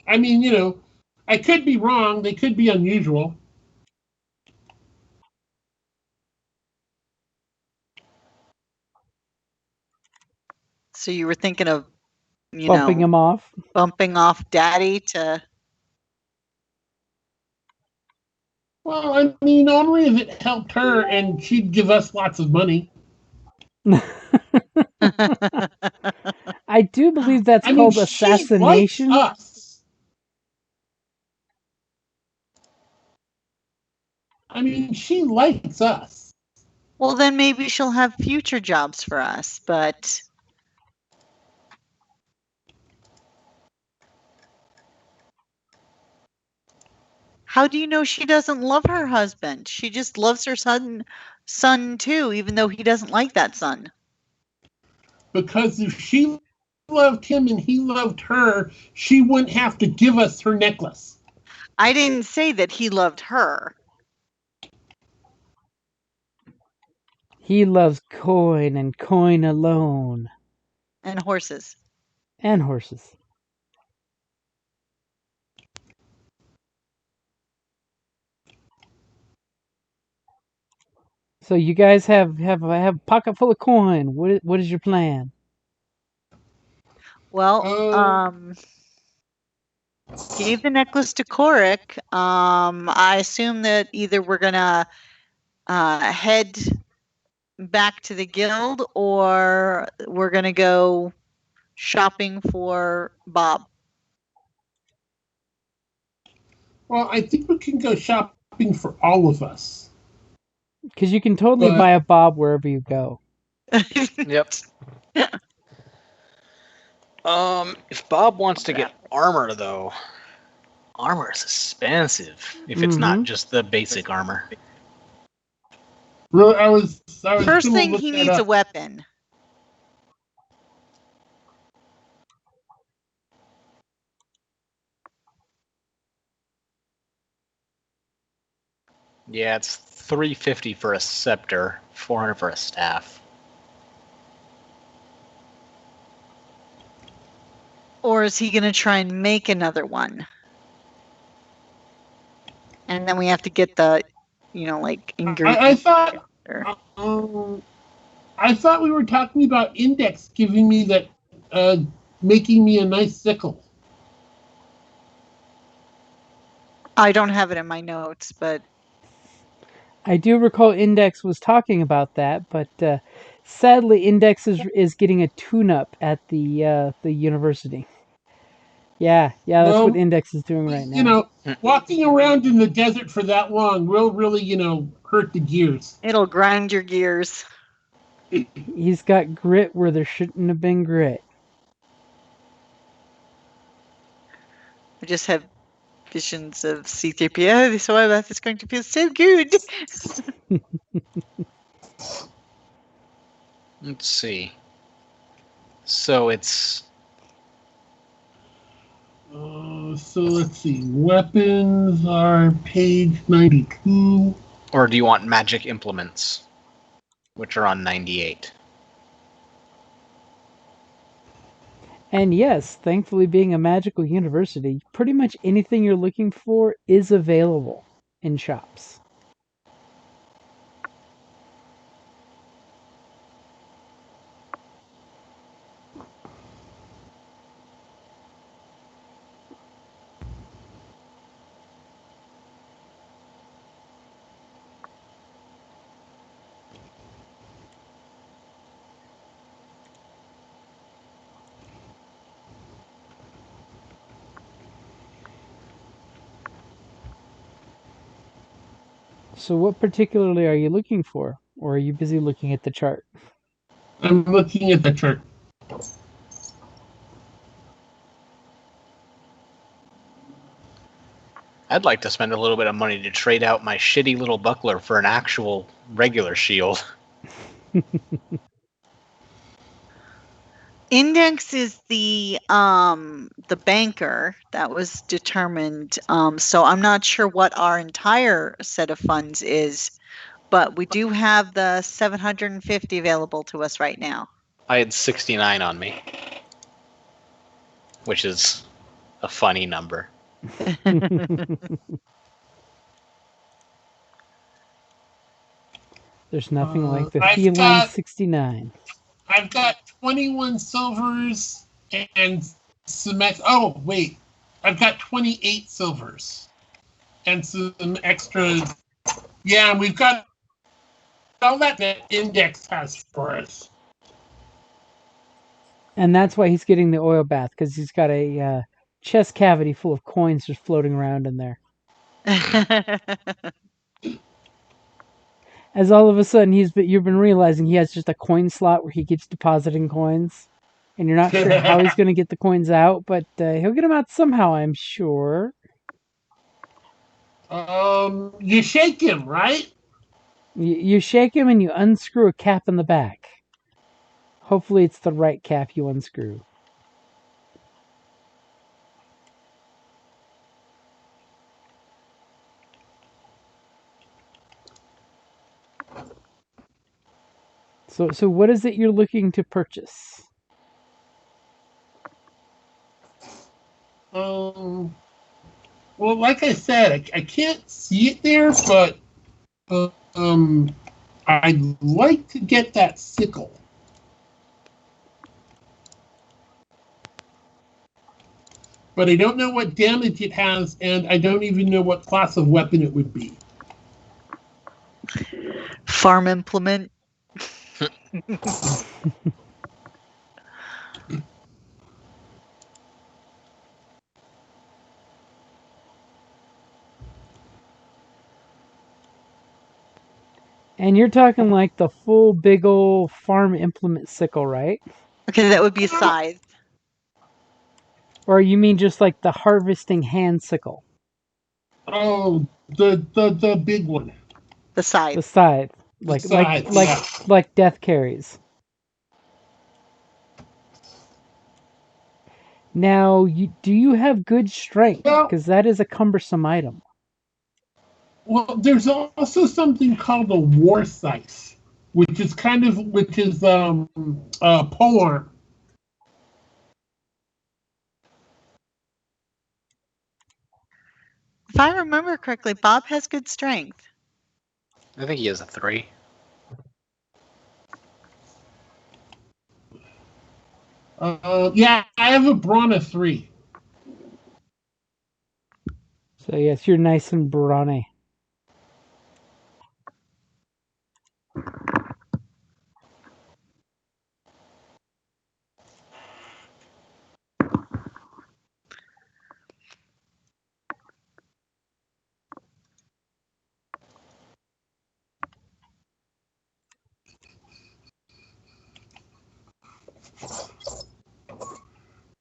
I mean, I could be wrong. They could be unusual. So you were thinking of, bumping him off? Bumping off Daddy to... Well, I mean, only if it helped her and she'd give us lots of money. I do believe that's called assassination. She likes us. I mean, she likes us. Well, then maybe she'll have future jobs for us, but... How do you know she doesn't love her husband? She just loves her son too, even though he doesn't like that son. Because if she loved him and he loved her, she wouldn't have to give us her necklace. I didn't say that he loved her. He loves coin and coin alone. And horses. And horses. So you guys have a pocket full of coin. What is your plan? Well, gave the necklace to Korik. I assume that either we're gonna head back to the guild or we're gonna go shopping for Bob. Well, I think we can go shopping for all of us. Because you can totally buy a Bob wherever you go. Yep. If Bob wants to get armor, though, armor is expensive. If it's not just the basic armor. Well, I was First thing, he needs a weapon. Yeah, it's 350 for a scepter, 400 for a staff. Or is he going to try and make another one? and then we have to get the, like ingredients. I thought we were talking about Index giving me that, making me a nice sickle. I don't have it in my notes, but I do recall Index was talking about that, but sadly, Index is getting a tune-up at the university. Yeah, that's what Index is doing right now. Walking around in the desert for that long will really, hurt the gears. It'll grind your gears. He's got grit where there shouldn't have been grit. I just have visions of C-3PO. This oil bath is going to feel so good. Let's see. So it's... so let's see. Weapons are page 92. Or do you want magic implements, which are on 98? And yes, thankfully being a magical university, pretty much anything you're looking for is available in shops. So what particularly are you looking for? Or are you busy looking at the chart? I'm looking at the chart. I'd like to spend a little bit of money to trade out my shitty little buckler for an actual regular shield. Index is the banker that was determined. So I'm not sure what our entire set of funds is, but we do have the 750 available to us right now. I had 69 on me, which is a funny number. There's nothing like the feline 69. I've got 21 silvers and some oh wait, I've got 28 silvers and some extras. Yeah, we've got all that Index has for us. And that's why he's getting the oil bath, because he's got a chest cavity full of coins just floating around in there. As all of a sudden you've been realizing he has just a coin slot where he keeps depositing coins, and you're not sure how he's going to get the coins out, but he'll get them out somehow, I'm sure. You shake him, right? You shake him and you unscrew a cap in the back. Hopefully it's the right cap you unscrew. So what is it you're looking to purchase? Well, like I said, I can't see it there, but I'd like to get that sickle. But I don't know what damage it has, and I don't even know what class of weapon it would be. Farm implement. And you're talking like the full big old farm implement sickle, right? Okay, that would be a scythe. Or you mean just like the harvesting hand sickle? Oh, the big one. The scythe. The scythe. Like death carries. Now, do you have good strength? Because that is a cumbersome item. Well, there's also something called a war scythe, which is polearm. If I remember correctly, Bob has good strength. I think he has a 3. Yeah, I have a brawn of 3. So yes, you're nice and brawny.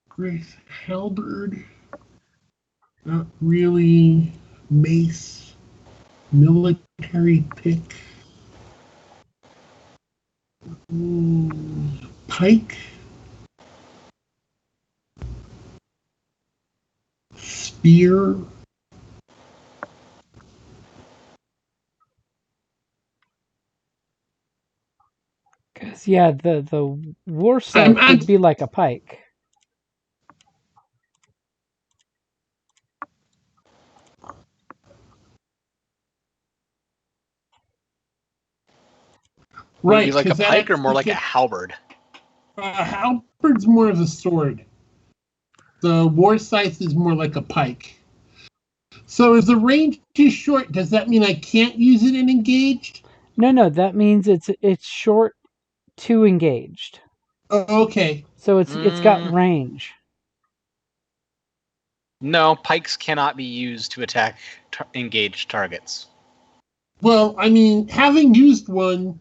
Grace halberd. Not really. Mace. Military pick. Pike. Spear. Because yeah, the war scythe would be like a pike. Would it be like a pike or more like a halberd? Halberd's more of a sword. The war scythe is more like a pike. So if the range is short, does that mean I can't use it in engaged? No, that means it's short to engaged. Okay. So it's got range. No, pikes cannot be used to attack engaged targets. Well, I mean, having used one,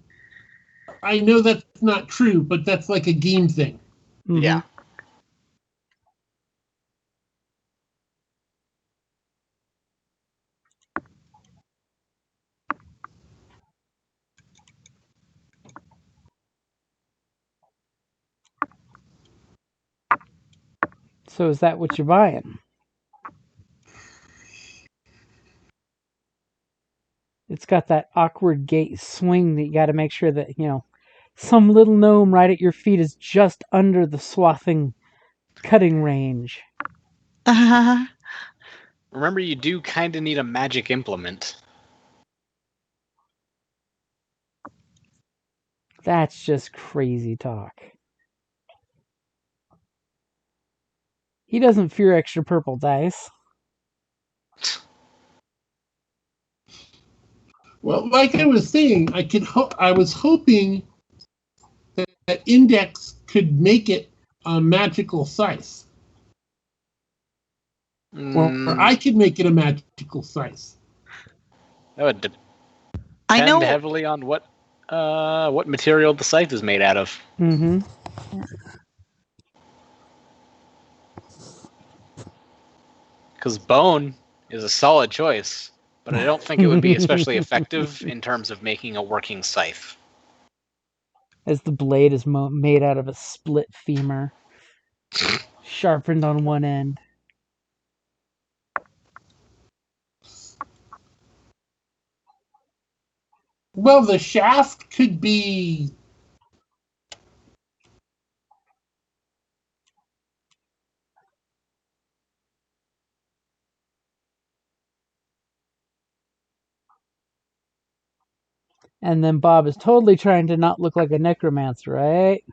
I know that's not true, but that's like a game thing. Mm-hmm. Yeah. So is that what you're buying? It's got that awkward gait swing that you got to make sure that, some little gnome right at your feet is just under the swathing cutting range. Remember, you do kind of need a magic implement. That's just crazy talk. He doesn't fear extra purple dice. Well, like I was saying, I was hoping that Index could make it a magical scythe. Or I could make it a magical scythe. That would depend heavily on what material the scythe is made out of. Mm-hmm. Because bone is a solid choice, but I don't think it would be especially effective in terms of making a working scythe. As the blade is made out of a split femur, sharpened on one end. Well, the shaft could be... And then Bob is totally trying to not look like a necromancer, right?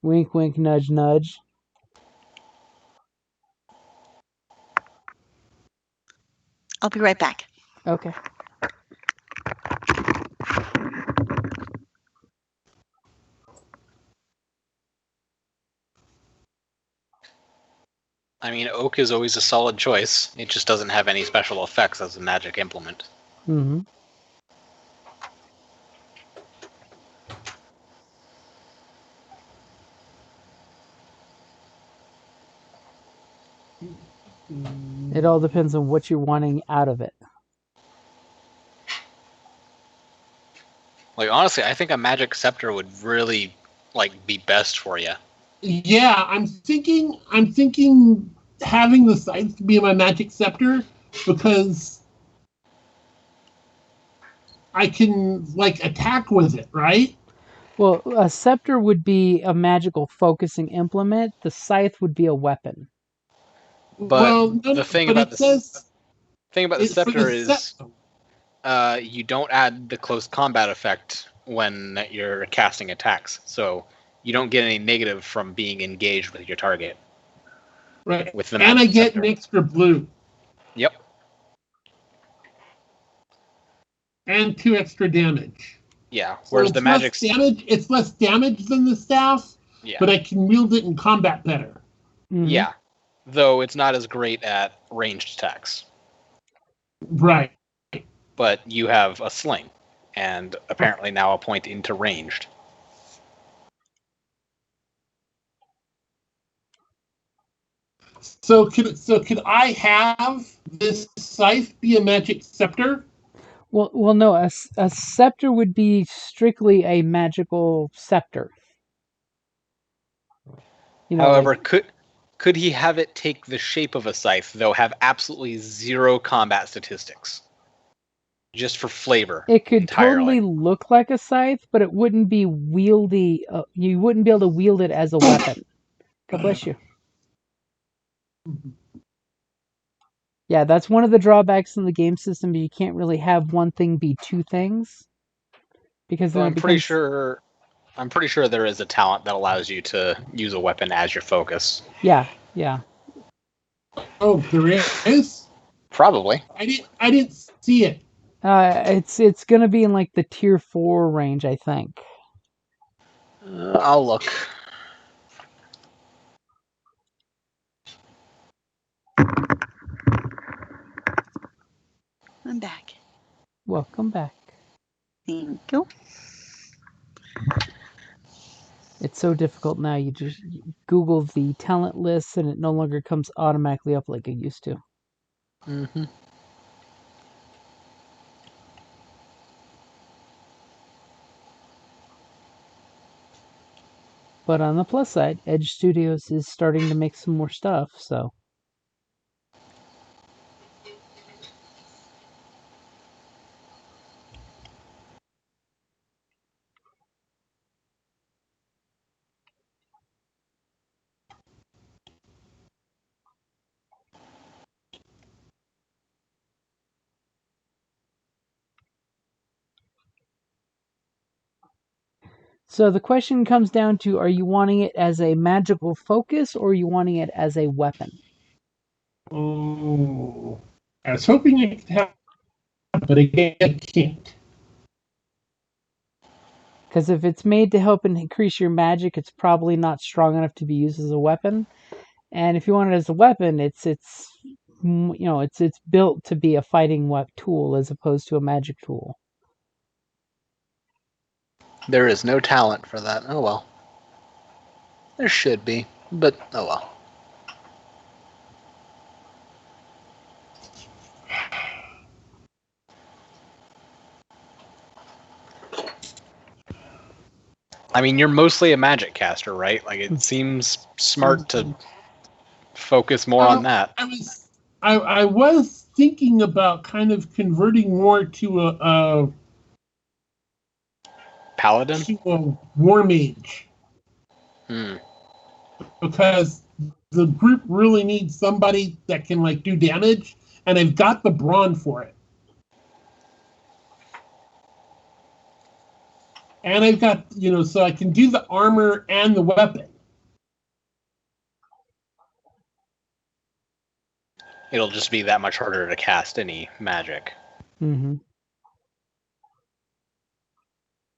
Wink, wink, nudge, nudge. I'll be right back. Okay. I mean, oak is always a solid choice. It just doesn't have any special effects as a magic implement. Mm-hmm. It all depends on what you're wanting out of it. Like, honestly, I think a magic scepter would really, be best for you. Yeah, I'm thinking having the scythe be my magic scepter because I can, attack with it, right? Well, a scepter would be a magical focusing implement. The scythe would be a weapon. But the thing about the scepter is you don't add the close combat effect when you're casting attacks, so you don't get any negative from being engaged with your target. Right. With the and I get scepter. an extra blue. Yep. And 2 extra damage. Yeah. Whereas the magic damage, it's less damage than the staff. Yeah. But I can wield it in combat better. Mm-hmm. Yeah. Though it's not as great at ranged attacks. Right. But you have a sling, and apparently now a point into ranged. So could I have this scythe be a magic scepter? Well, no. A scepter would be strictly a magical scepter. However, could he have it take the shape of a scythe, though have absolutely 0 combat statistics? Just for flavor. It could totally look like a scythe, but it wouldn't be wieldy. You wouldn't be able to wield it as a weapon. God bless you. Yeah, that's one of the drawbacks in the game system. You can't really have one thing be 2 things. Because then pretty sure there is a talent that allows you to use a weapon as your focus. Yeah. Oh, there is? Probably. I didn't see it. It's gonna be in like the tier 4 range, I think. I'll look. I'm back. Welcome back. Thank you. It's so difficult now. You just Google the talent list and it no longer comes automatically up like it used to. Mm-hmm. But on the plus side, Edge Studios is starting to make some more stuff, so. So the question comes down to, are you wanting it as a magical focus or are you wanting it as a weapon? Oh, I was hoping it could happen, but again, I can't. Because if it's made to help increase your magic, it's probably not strong enough to be used as a weapon. And if you want it as a weapon, it's built to be a fighting tool as opposed to a magic tool. There is no talent for that. Oh well. There should be, but oh well. I mean, you're mostly a magic caster, right? Like, it seems smart to focus more on that. I was thinking about kind of converting more to a paladin? To a war mage. Because the group really needs somebody that can like do damage, and I've got the brawn for it. And I've got, so I can do the armor and the weapon. It'll just be that much harder to cast any magic. Mm-hmm.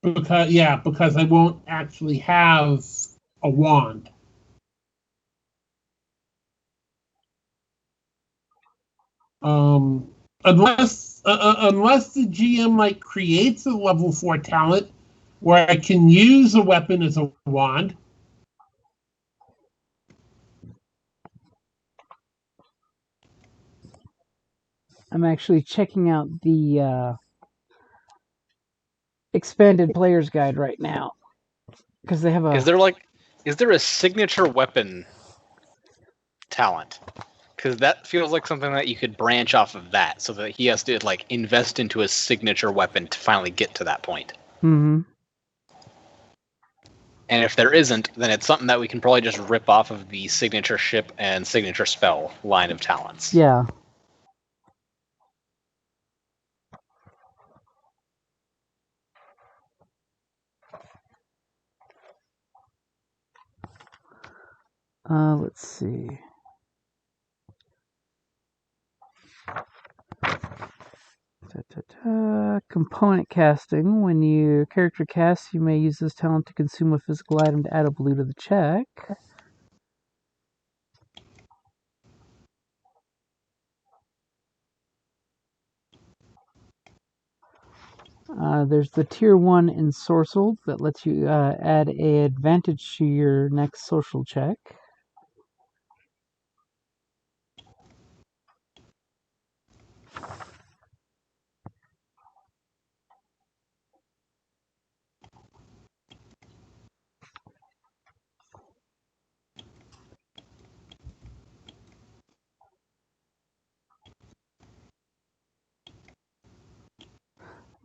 Because I won't actually have a wand. Unless the GM creates a level 4 talent where I can use a weapon as a wand. I'm actually checking out the expanded player's guide right now because they have a. Is there a signature weapon talent? Because that feels like something that you could branch off of that, so that he has to invest into a signature weapon to finally get to that point. Mm-hmm. And if there isn't, then it's something that we can probably just rip off of the signature ship and signature spell line of talents. Yeah. Let's see. Component casting. When your character casts, you may use this talent to consume a physical item to add a blue to the check. There's the Tier 1 Ensorcelled that lets you add an advantage to your next social check.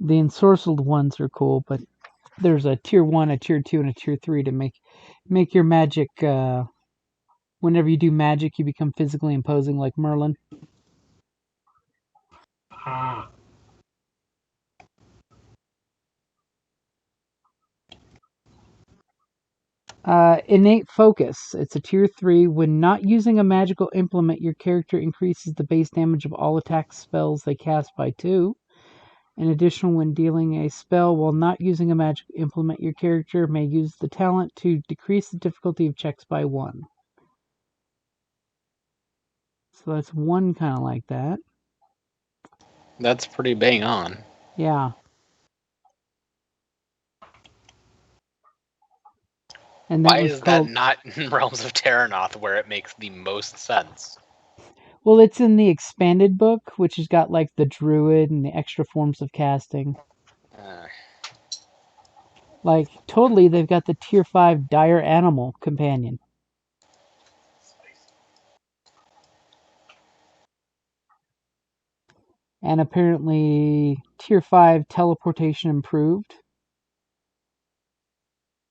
The ensorcelled ones are cool, but there's a Tier 1, a Tier 2, and a Tier 3 to make your magic... whenever you do magic, you become physically imposing like Merlin. Innate Focus. It's a Tier 3. When not using a magical implement, your character increases the base damage of all attack spells they cast by 2. In addition, when dealing a spell while not using a magic implement, your character may use the talent to decrease the difficulty of checks by 1. So that's one kind of like that. That's pretty bang on. Yeah. And why is that not in Realms of Terrinoth where it makes the most sense? Well, it's in the expanded book, which has got like the druid and the extra forms of casting. Like, totally, they've got the Tier 5 Dire Animal Companion. And apparently, Tier 5 Teleportation Improved,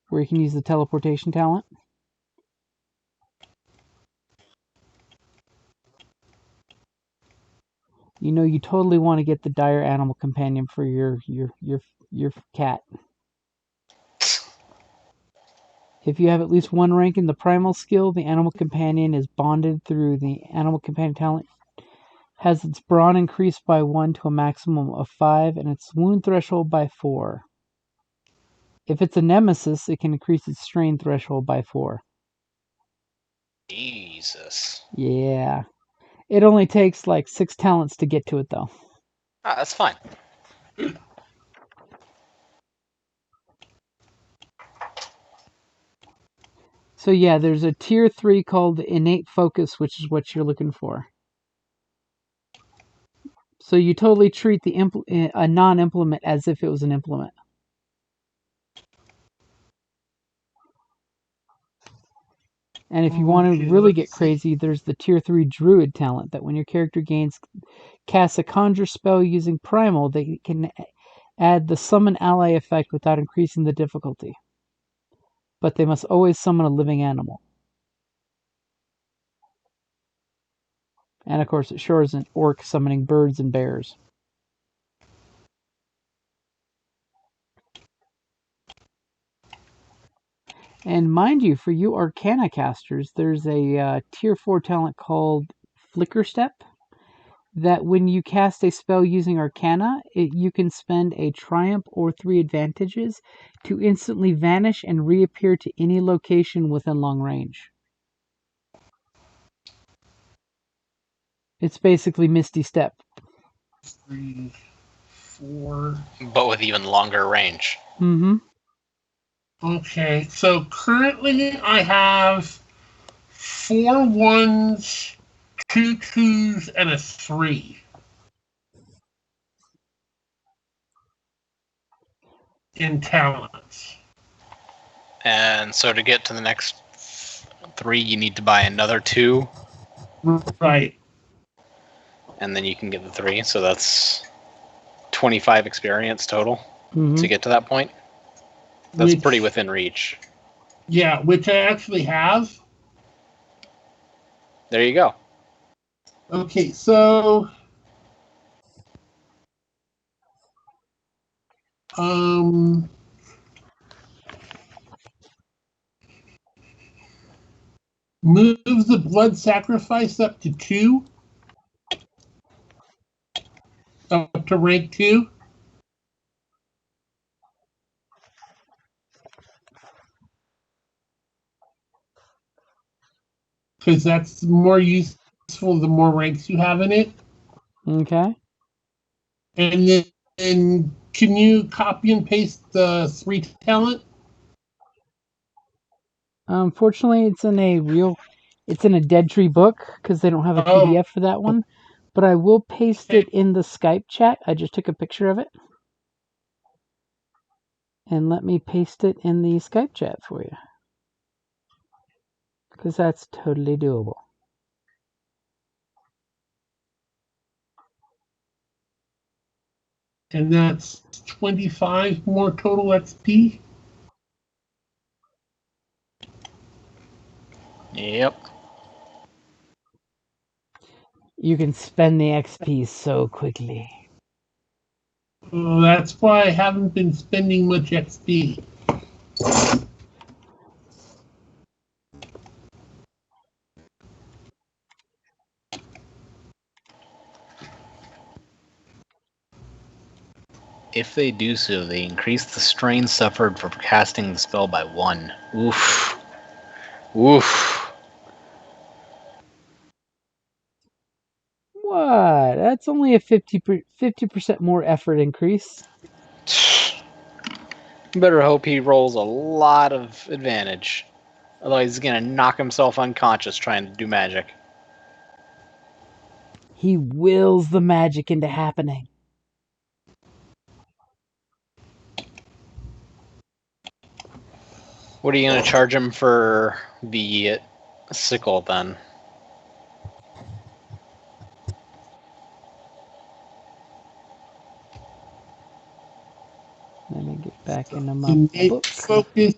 where you can use the teleportation talent. You know, you totally want to get the Dire Animal Companion for your cat. If you have at least one rank in the primal skill, the Animal Companion is bonded through the Animal Companion talent. Has its brawn increased by 1 to a maximum of 5, and its wound threshold by 4. If it's a nemesis, it can increase its strain threshold by 4. Jesus. Yeah. It only takes like 6 talents to get to it, though. Ah, that's fine. So yeah, there's a Tier 3 called Innate Focus, which is what you're looking for. So you totally treat a non-implement as if it was an implement. And if you want to really get crazy, there's the Tier 3 Druid talent that when your character casts a conjure spell using Primal, they can add the summon ally effect without increasing the difficulty. But they must always summon a living animal. And of course, it sure isn't orc summoning birds and bears. And mind you, for you Arcana casters, there's a Tier 4 talent called Flicker Step, that when you cast a spell using Arcana, you can spend a Triumph or 3 advantages to instantly vanish and reappear to any location within long range. It's basically Misty Step. 3, 4. But with even longer range. Mm-hmm. Okay, so currently I have 4 1s, 2 2s, and a 3. In talents. And so to get to the next 3, you need to buy another 2. Right. And then you can get the 3. So that's 25 experience total to get to that point. That's pretty within reach. Yeah, which I actually have. There you go. Okay, so moves the blood sacrifice up to 2. Up to rank 2. Because that's more useful the more ranks you have in it. Okay. And then can you copy and paste the 3 talent? Unfortunately, it's in a Dead Tree book because they don't have a PDF for that one. But I will paste it in the Skype chat. I just took a picture of it. And let me paste it in the Skype chat for you. Because that's totally doable. And that's 25 more total XP? Yep. You can spend the XP so quickly. Well, that's why I haven't been spending much XP. If they do so, they increase the strain suffered for casting the spell by 1. Oof. Oof. What? That's only a 50% more effort increase. Better hope he rolls a lot of advantage. Otherwise, he's going to knock himself unconscious trying to do magic. He wills the magic into happening. What are you going to charge him for the sickle then? Let me get back into my book. Focus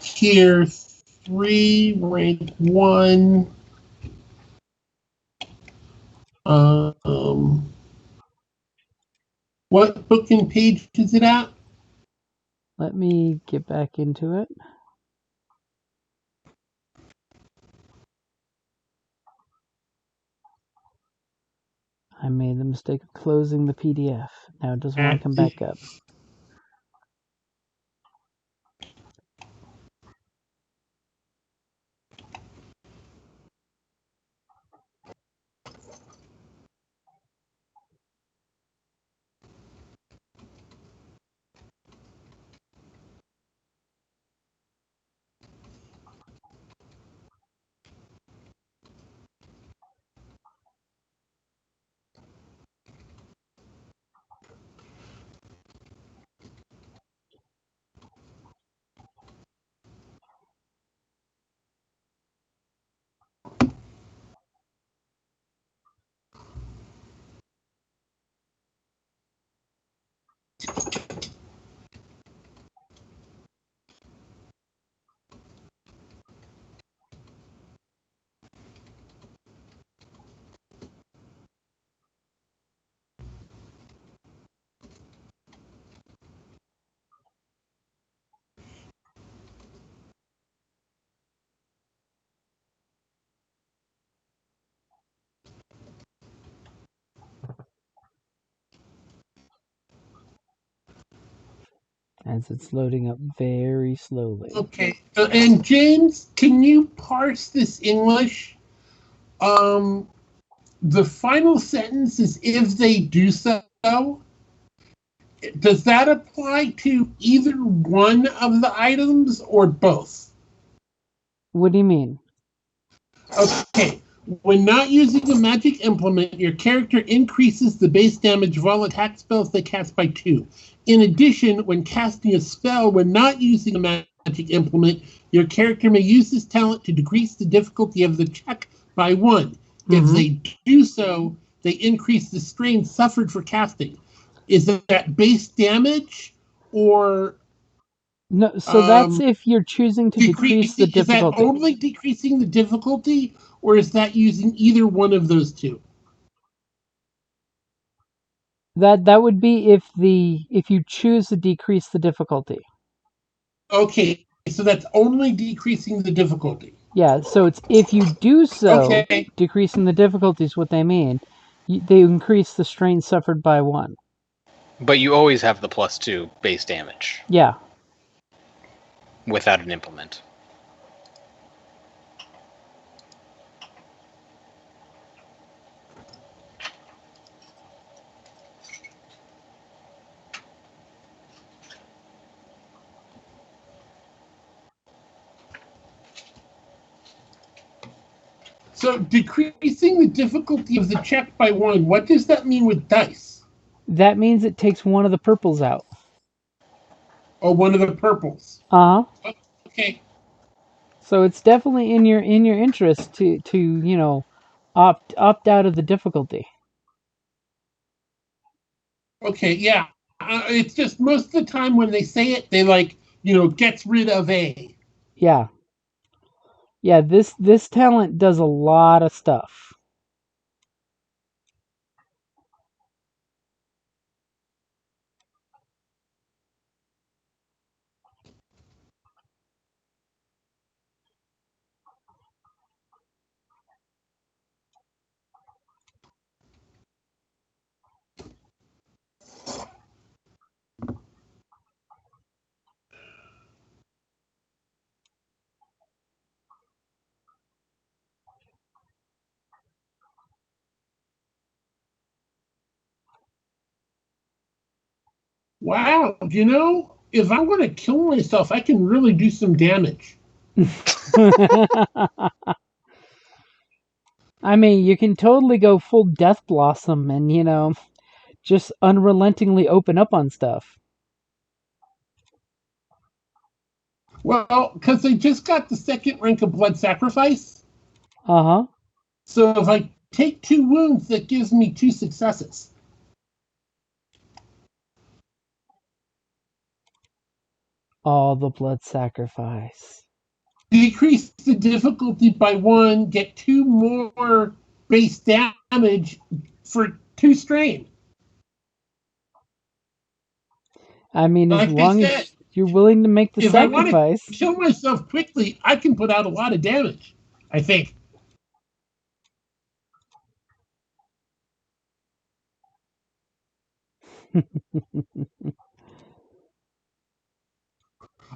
here, 3, rank 1. What book and page is it at? Let me get back into it. I made the mistake of closing the PDF. Now it doesn't want to come back up. As it's loading up very slowly. Okay, and James, can you parse this English? The final sentence is if they do so. Does that apply to either one of the items or both? What do you mean? Okay, when not using a magic implement, your character increases the base damage of all attack spells they cast by 2. In addition, when casting a spell when not using a magic implement, your character may use this talent to decrease the difficulty of the check by 1. If they do so, they increase the strain suffered for casting. Is that base damage or No, so that's if you're choosing to decrease the difficulty. Is that only decreasing the difficulty, or is that using either one of those two? That would be if you choose to decrease the difficulty. Okay, so that's only decreasing the difficulty. Yeah, so it's if you do so, decreasing the difficulty is what they mean. They increase the strain suffered by 1. But you always have the +2 base damage. Yeah. Without an implement. So decreasing the difficulty of the check by 1, what does that mean with dice? That means it takes one of the purples out. Oh, one of the purples. Uh-huh. Okay. So it's definitely in your interest to opt out of the difficulty. Okay, yeah. It's just most of the time when they say it, they gets rid of A. Yeah. Yeah, this talent does a lot of stuff. Wow, if I want to kill myself, I can really do some damage. I mean, you can totally go full Death Blossom and, just unrelentingly open up on stuff. Well, because I just got the 2nd rank of Blood Sacrifice. Uh-huh. So if I take 2 wounds, that gives me 2 successes. All the Blood Sacrifice. Decrease the difficulty by 1, get 2 more base damage for 2 strain. I mean, as long as you're willing to make the sacrifice. If I want to kill myself quickly, I can put out a lot of damage, I think.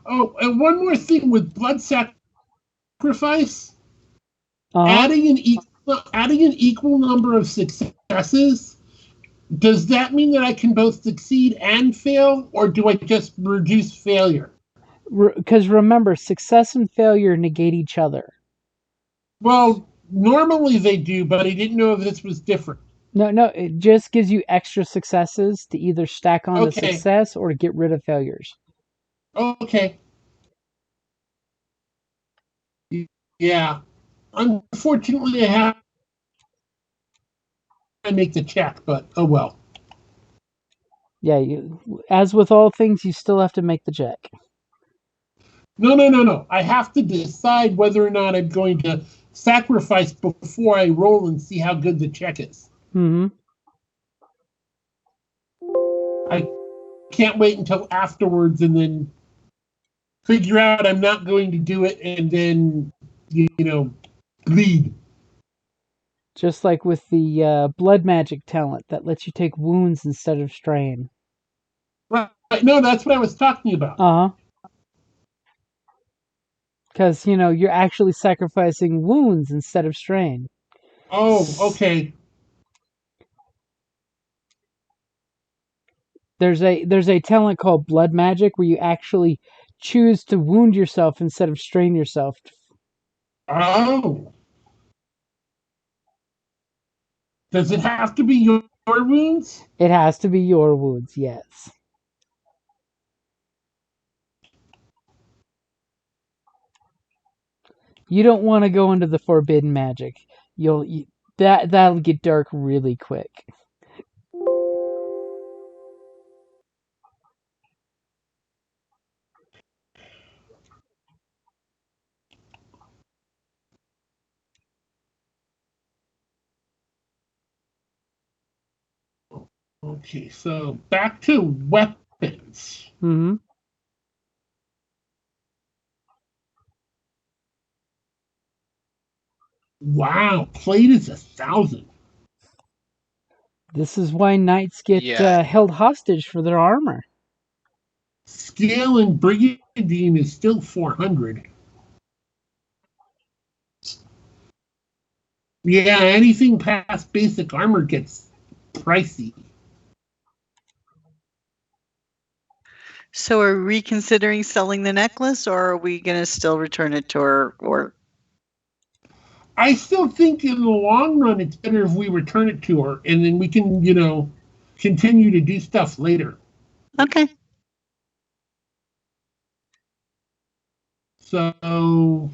Oh, and one more thing with Blood Sacrifice. Adding an equal number of successes, does that mean that I can both succeed and fail, or do I just reduce failure? Because remember, success and failure negate each other. Well, normally they do, but I didn't know if this was different. No, it just gives you extra successes to either stack on to success or to get rid of failures. Okay. Yeah. Unfortunately, I have to make the check, but oh well. Yeah, as with all things, you still have to make the check. No. I have to decide whether or not I'm going to sacrifice before I roll and see how good the check is. Mm-hmm. I can't wait until afterwards and then figure out I'm not going to do it and then, bleed. Just like with the blood magic talent that lets you take wounds instead of strain. Right. No, that's what I was talking about. Uh-huh. Because, you're actually sacrificing wounds instead of strain. Oh, okay. There's a talent called blood magic where you actually choose to wound yourself instead of strain yourself. Oh. Does it have to be your wounds? It has to be your wounds, yes. You don't want to go into the forbidden magic. That'll get dark really quick. Okay, so back to weapons. Mm-hmm. Wow, plate is 1,000. This is why knights get held hostage for their armor. Scale and brigandine is still 400. Yeah, anything past basic armor gets pricey. So are we reconsidering selling the necklace, or are we going to still return it to her? Or I still think in the long run it's better if we return it to her, and then we can, continue to do stuff later. Okay. So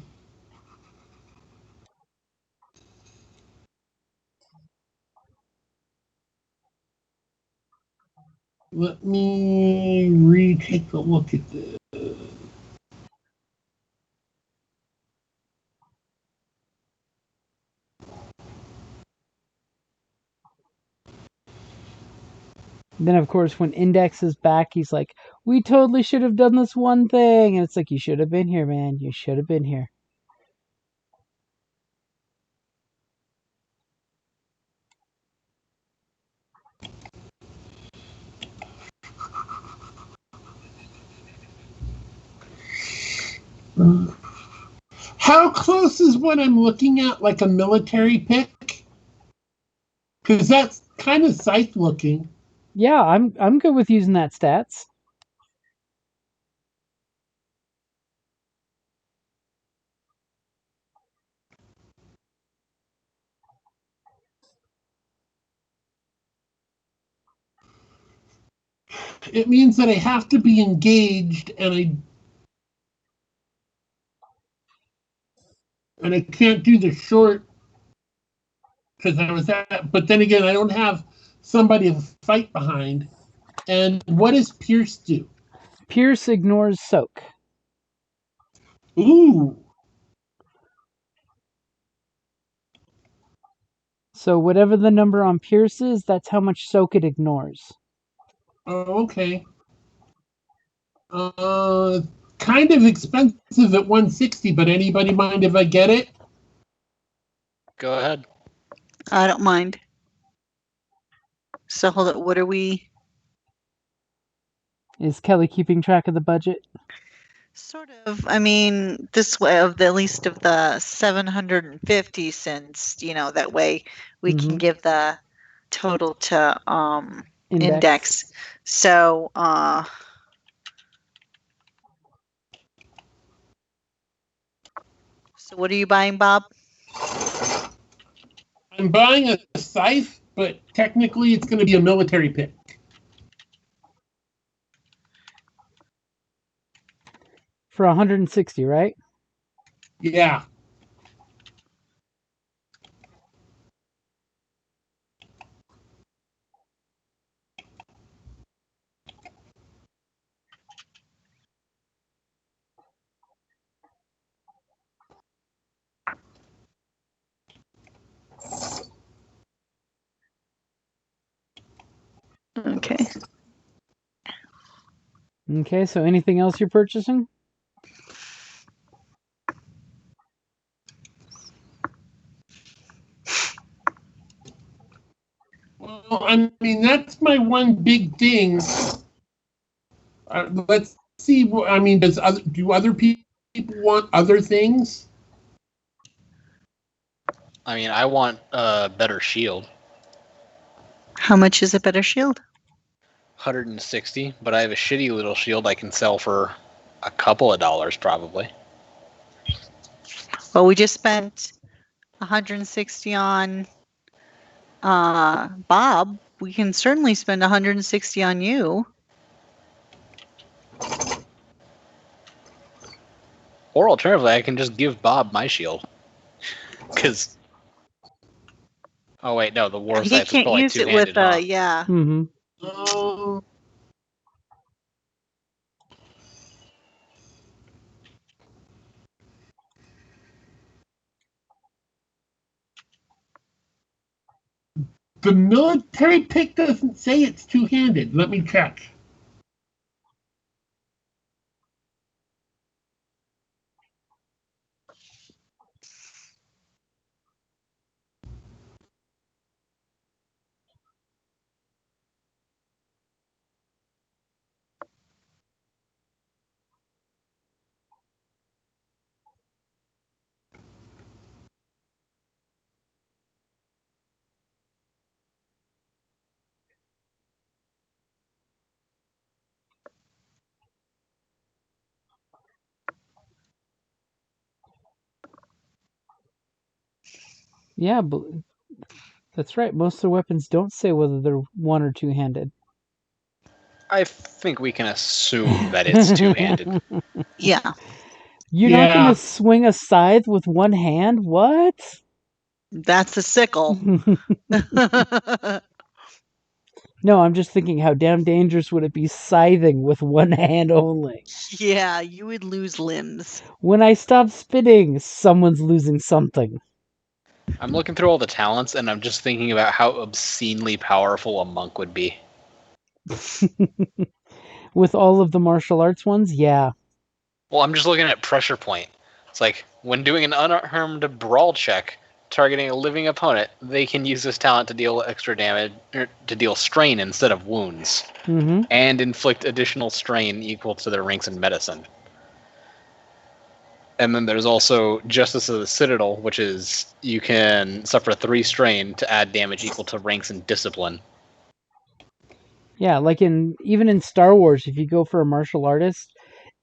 let me retake a look at this. Then, of course, when Index is back, he's like, we totally should have done this one thing. And it's like, you should have been here, man. You should have been here. How close is what I'm looking at, like a military pick? Because that's kind of scythe looking. Yeah, I'm good with using that stats. It means that I have to be engaged, and I can't do the short because I was at. But then again, I don't have somebody to fight behind. And what does Pierce do? Pierce ignores soak. Ooh. So whatever the number on Pierce is, that's how much soak it ignores. Oh, okay. Kind of expensive at 160, but anybody mind if I get it? Go ahead. I don't mind. So hold on, what are we? Is Kelly keeping track of the budget? Sort of. I mean, this way of the least of the 750 cents, that way we can give the total to Index. So so what are you buying, Bob? I'm buying a scythe, but technically it's going to be a military pick. For 160, right? Yeah. Okay. Okay, so anything else you're purchasing? Well, I mean, that's my one big thing. Let's see. I mean, do other people want other things? I mean, I want a better shield. How much is a better shield? 160, but I have a shitty little shield I can sell for a couple of dollars probably. Well, we just spent 160 on Bob. We can certainly spend 160 on you. Or alternatively, I can just give Bob my shield. Because oh wait, no, the war scythe is probably use two-handed, it with yeah. Mm-hmm. The military pick doesn't say it's two-handed. Let me check. Yeah, but that's right. Most of the weapons don't say whether they're one or two-handed. I think we can assume that it's two-handed. Yeah. You're not going to swing a scythe with one hand? What? That's a sickle. No, I'm just thinking how damn dangerous would it be scything with one hand only? Yeah, you would lose limbs. When I stop spinning, someone's losing something. I'm looking through all the talents, and I'm just thinking about how obscenely powerful a monk would be. With all of the martial arts ones, yeah. Well, I'm just looking at pressure point. It's like, when doing an unarmed brawl check, targeting a living opponent, they can use this talent to deal extra damage, or to deal strain instead of wounds, and inflict additional strain equal to their ranks in medicine. And then there's also Justice of the Citadel, which is you can suffer 3 strain to add damage equal to ranks in discipline. Yeah, like even in Star Wars, if you go for a martial artist,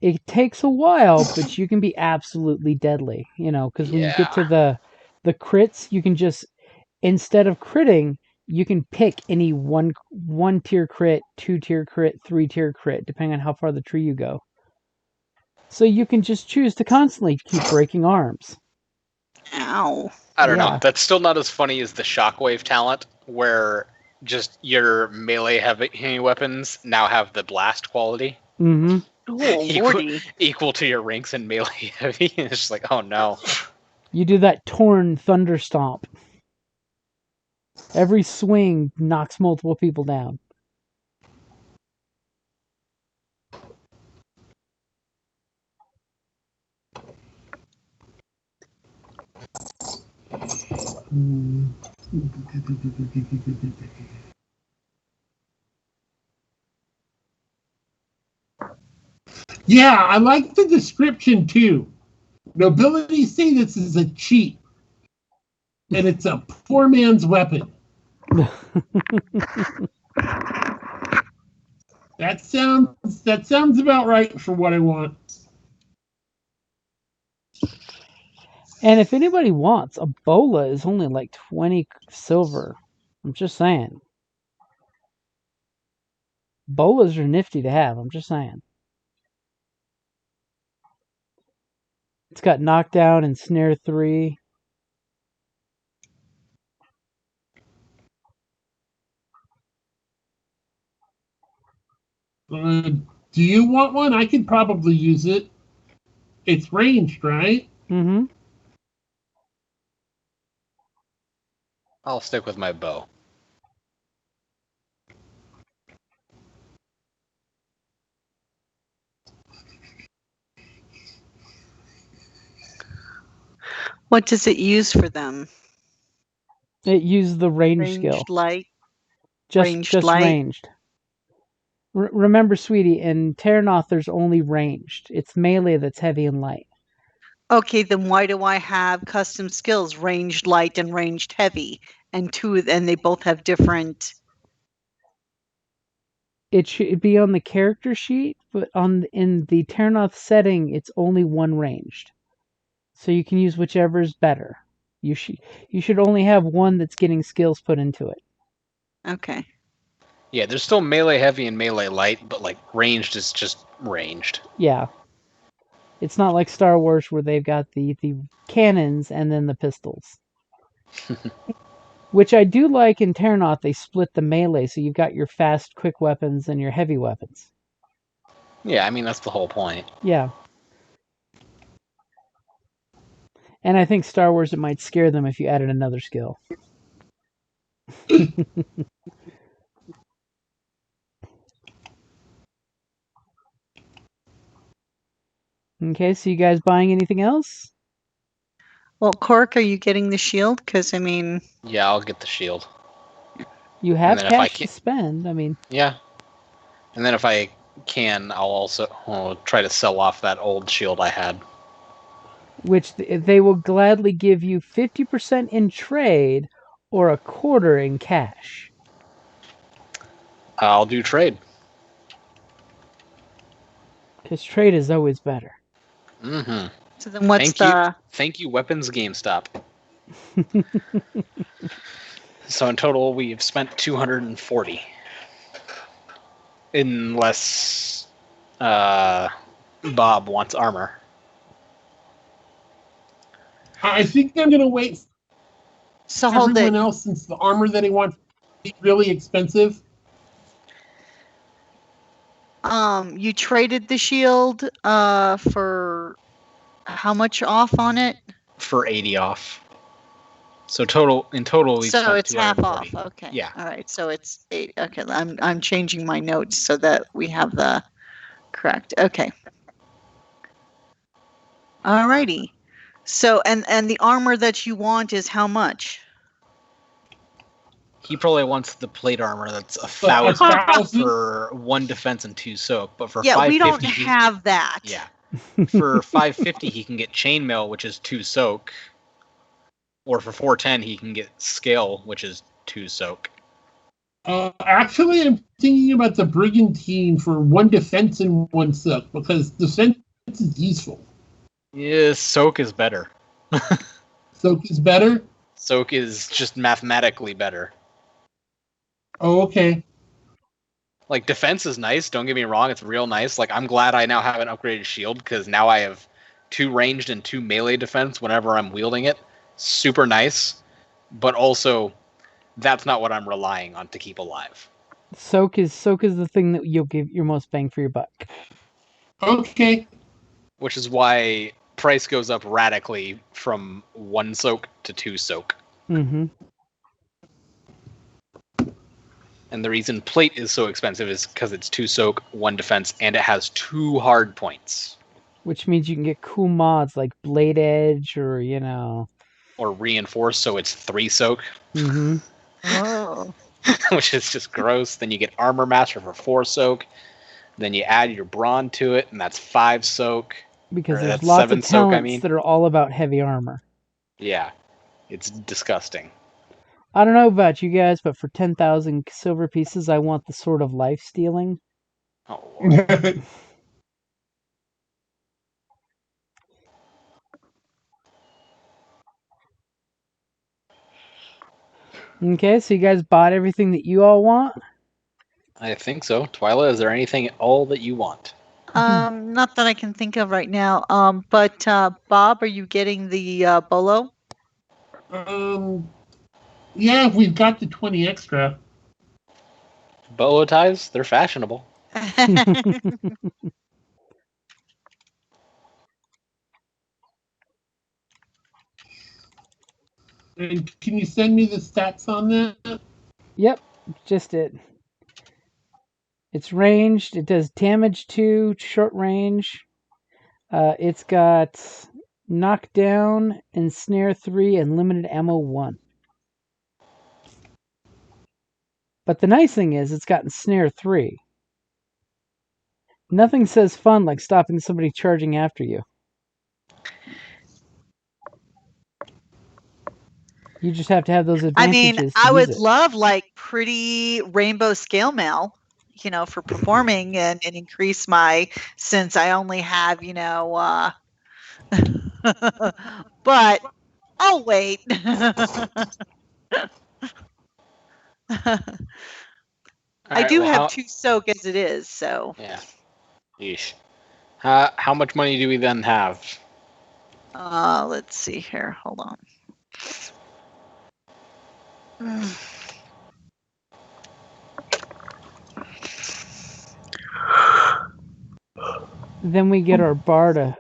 it takes a while, but you can be absolutely deadly. Because when you get to the crits, you can just, instead of critting, you can pick any one tier crit, 2-tier crit, 3-tier crit, depending on how far the tree you go. So you can just choose to constantly keep breaking arms. Ow. I don't know. That's still not as funny as the Shockwave talent, where just your melee heavy weapons now have the blast quality. Mm-hmm. Equal to your ranks in melee heavy. It's just like, oh no. You do that torn thunder stomp. Every swing knocks multiple people down. Yeah, I like the description too. Nobility say this is a cheat, and it's a poor man's weapon. That sounds about right for what I want. And if anybody wants, a bola is only like 20 silver. I'm just saying. Bolas are nifty to have. I'm just saying. It's got knockdown and snare 3. Do you want one? I could probably use it. It's ranged, right? Mm-hmm. I'll stick with my bow. What does it use for them? It used the range skill. Light. Just light. Ranged. Remember, sweetie, in Terrinoth there's only ranged. It's melee that's heavy and light. Okay, then why do I have custom skills, ranged light and ranged heavy, and they both have different? It should be on the character sheet, but in the Terrinoth setting, it's only one ranged. So you can use whichever is better. You should only have one that's getting skills put into it. Okay. Yeah, there's still melee heavy and melee light, but like ranged is just ranged. Yeah. It's not like Star Wars where they've got the cannons and then the pistols. Which I do like in Terrinoth, they split the melee, so you've got your fast, quick weapons and your heavy weapons. Yeah, I mean, that's the whole point. Yeah. And I think Star Wars, it might scare them if you added another skill. Okay, so you guys buying anything else? Well, Cork, are you getting the shield? Because I mean, Yeah, I'll get the shield. You have cash to spend. I mean, yeah. And then if I can, I'll try to sell off that old shield I had. Which they will gladly give you 50% in trade or a quarter in cash. I'll do trade. Because trade is always better. Mm-hmm. So then what's Thank you, Weapons GameStop. So in total, we've spent 240. Unless Bob wants armor. I think I'm going to wait so for everyone else, since the armor that he wants is really expensive. You traded the shield for how much off on it? For 80 off. So in total we so it's half off. Okay. Yeah. All right. So it's 8. Okay. I'm changing my notes so that we have the correct. Okay. All righty. So and the armor that you want is how much? He probably wants the plate armor that's 1,000 for 1 defense and 2 soak, but for 550 we don't have that. Yeah. For 550 he can get chainmail, which is 2 soak. Or for 410 he can get scale, which is 2 soak. Actually, I'm thinking about the brigantine for 1 defense and 1 soak, because defense is useful. Yeah, soak is better. Soak is better? Soak is just mathematically better. Oh, okay. Like, defense is nice, don't get me wrong, it's real nice. Like, I'm glad I now have an upgraded shield, because now I have 2 ranged and 2 melee defense whenever I'm wielding it. Super nice. But also, that's not what I'm relying on to keep alive. Soak is the thing that you'll give your most bang for your buck. Okay. Which is why price goes up radically from 1 soak to 2 soak. Mm-hmm. And the reason plate is so expensive is because it's 2 soak, 1 defense, and it has 2 hard points. Which means you can get cool mods like Blade Edge or, Or reinforce, so it's 3 soak. Mm-hmm. Oh. Which is just gross. Then you get Armor Master for 4 soak. Then you add your Brawn to it, and that's 5 soak. Because there's lots of talents that are all about heavy armor. Yeah. It's disgusting. I don't know about you guys, but for 10,000 silver pieces, I want the Sword of Life Stealing. Oh, Lord. Okay, so you guys bought everything that you all want? I think so. Twyla, is there anything at all that you want? Not that I can think of right now. But Bob, are you getting the bolo? Yeah, we've got the 20 extra. Bolo ties? They're fashionable. And can you send me the stats on that? Yep, just it. It's ranged. It does damage 2, short range. It's got knockdown, ensnare 3, and limited ammo 1. But the nice thing is, it's got ensnare 3. Nothing says fun like stopping somebody charging after you. You just have to have those advantages. I mean, I would love like pretty rainbow scale mail, for performing and increase my, since I only have, but I'll wait. I do have 2 soak as it is, so. Yeah. Yeesh. How much money do we then have? Let's see here. Hold on. Then we get our bard a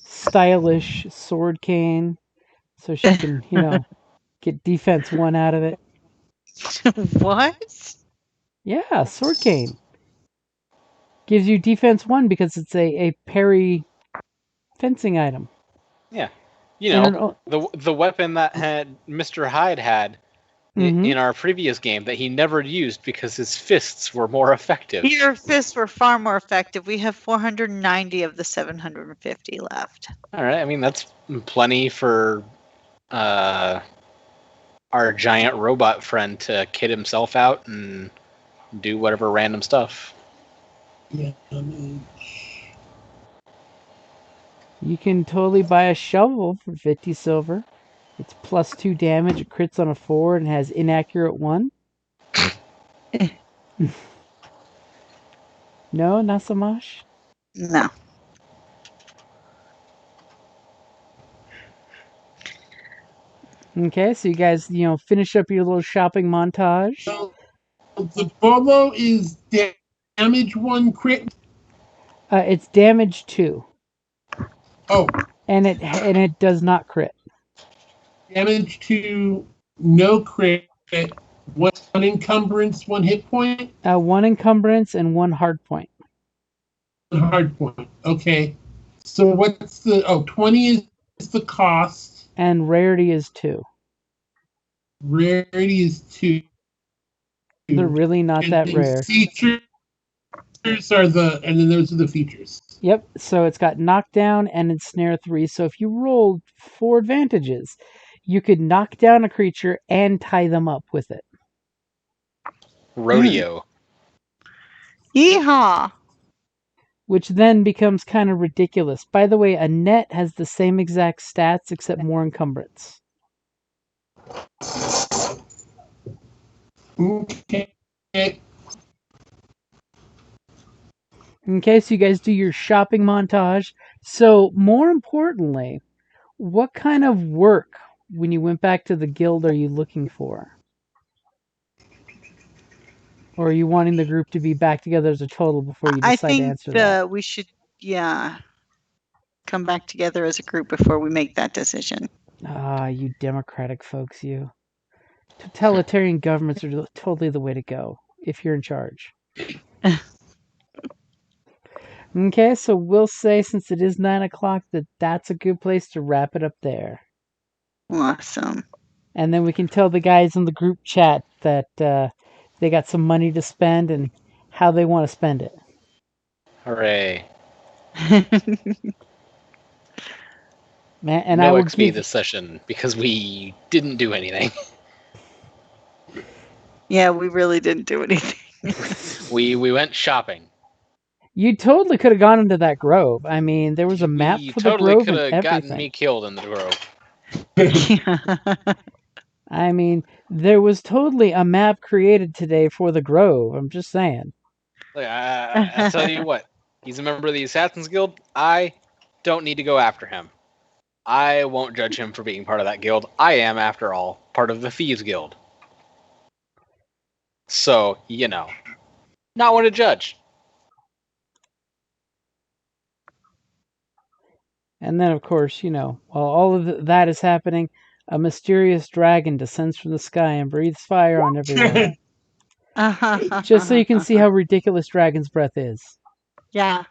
stylish sword cane, so she can, get defense 1 out of it. What? Yeah, sword cane. Gives you defense 1 because it's a parry fencing item. Yeah. You know, the weapon that had Mr. Hyde had in our previous game that he never used because his fists were more effective. Your fists were far more effective. We have 490 of the 750 left. All right. I mean, that's plenty for our giant robot friend to kit himself out and do whatever random stuff. Yeah. You can totally buy a shovel for 50 silver. It's +2 damage, it crits on a 4, and has inaccurate 1. No, not so much? No. Okay, so you guys, finish up your little shopping montage. So the Bolo is damage 1 crit. It's damage 2. Oh. And it does not crit. Damage 2, no crit. 1 encumbrance, 1 hit point. 1 encumbrance and 1 hard point. 1 hard point. Okay. So what's the 20 is the cost. And rarity is 2. Rarity is 2. They're really not that rare. Features are and then those are the features. Yep, so it's got knockdown and ensnare 3. So if you rolled 4 advantages, you could knock down a creature and tie them up with it. Rodeo. Yeehaw! Which then becomes kind of ridiculous. By the way, a net has the same exact stats except more encumbrance. Okay. Okay, so you guys do your shopping montage. So, more importantly, what kind of work, when you went back to the guild, are you looking for? Or are you wanting the group to be back together as a total before you decide to answer that? I think we should, come back together as a group before we make that decision. Ah, you democratic folks, you. Totalitarian governments are totally the way to go, if you're in charge. Okay, so we'll say, since it is 9 o'clock, that's a good place to wrap it up there. Awesome. And then we can tell the guys in the group chat that they got some money to spend and how they want to spend it. Hooray. Man, and no I will XP this session because we didn't do anything. Yeah, we really didn't do anything. we went shopping. You totally could have gone into that grove. I mean, there was a map for the grove and everything. You totally could have gotten me killed in the grove. I mean, there was totally a map created today for the grove. I'm just saying. I tell you what, he's a member of the Assassin's Guild. I don't need to go after him. I won't judge him for being part of that guild. I am, after all, part of the Thieves Guild. So, not one to judge. And then, of course, while all of that is happening, a mysterious dragon descends from the sky and breathes fire on everyone. Just so you can see how ridiculous Dragon's Breath is. Yeah.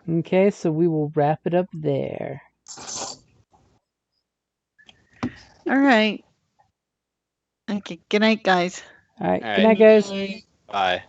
Okay, so we will wrap it up there. All right. Okay, good night, guys. All right, good night, guys. Bye.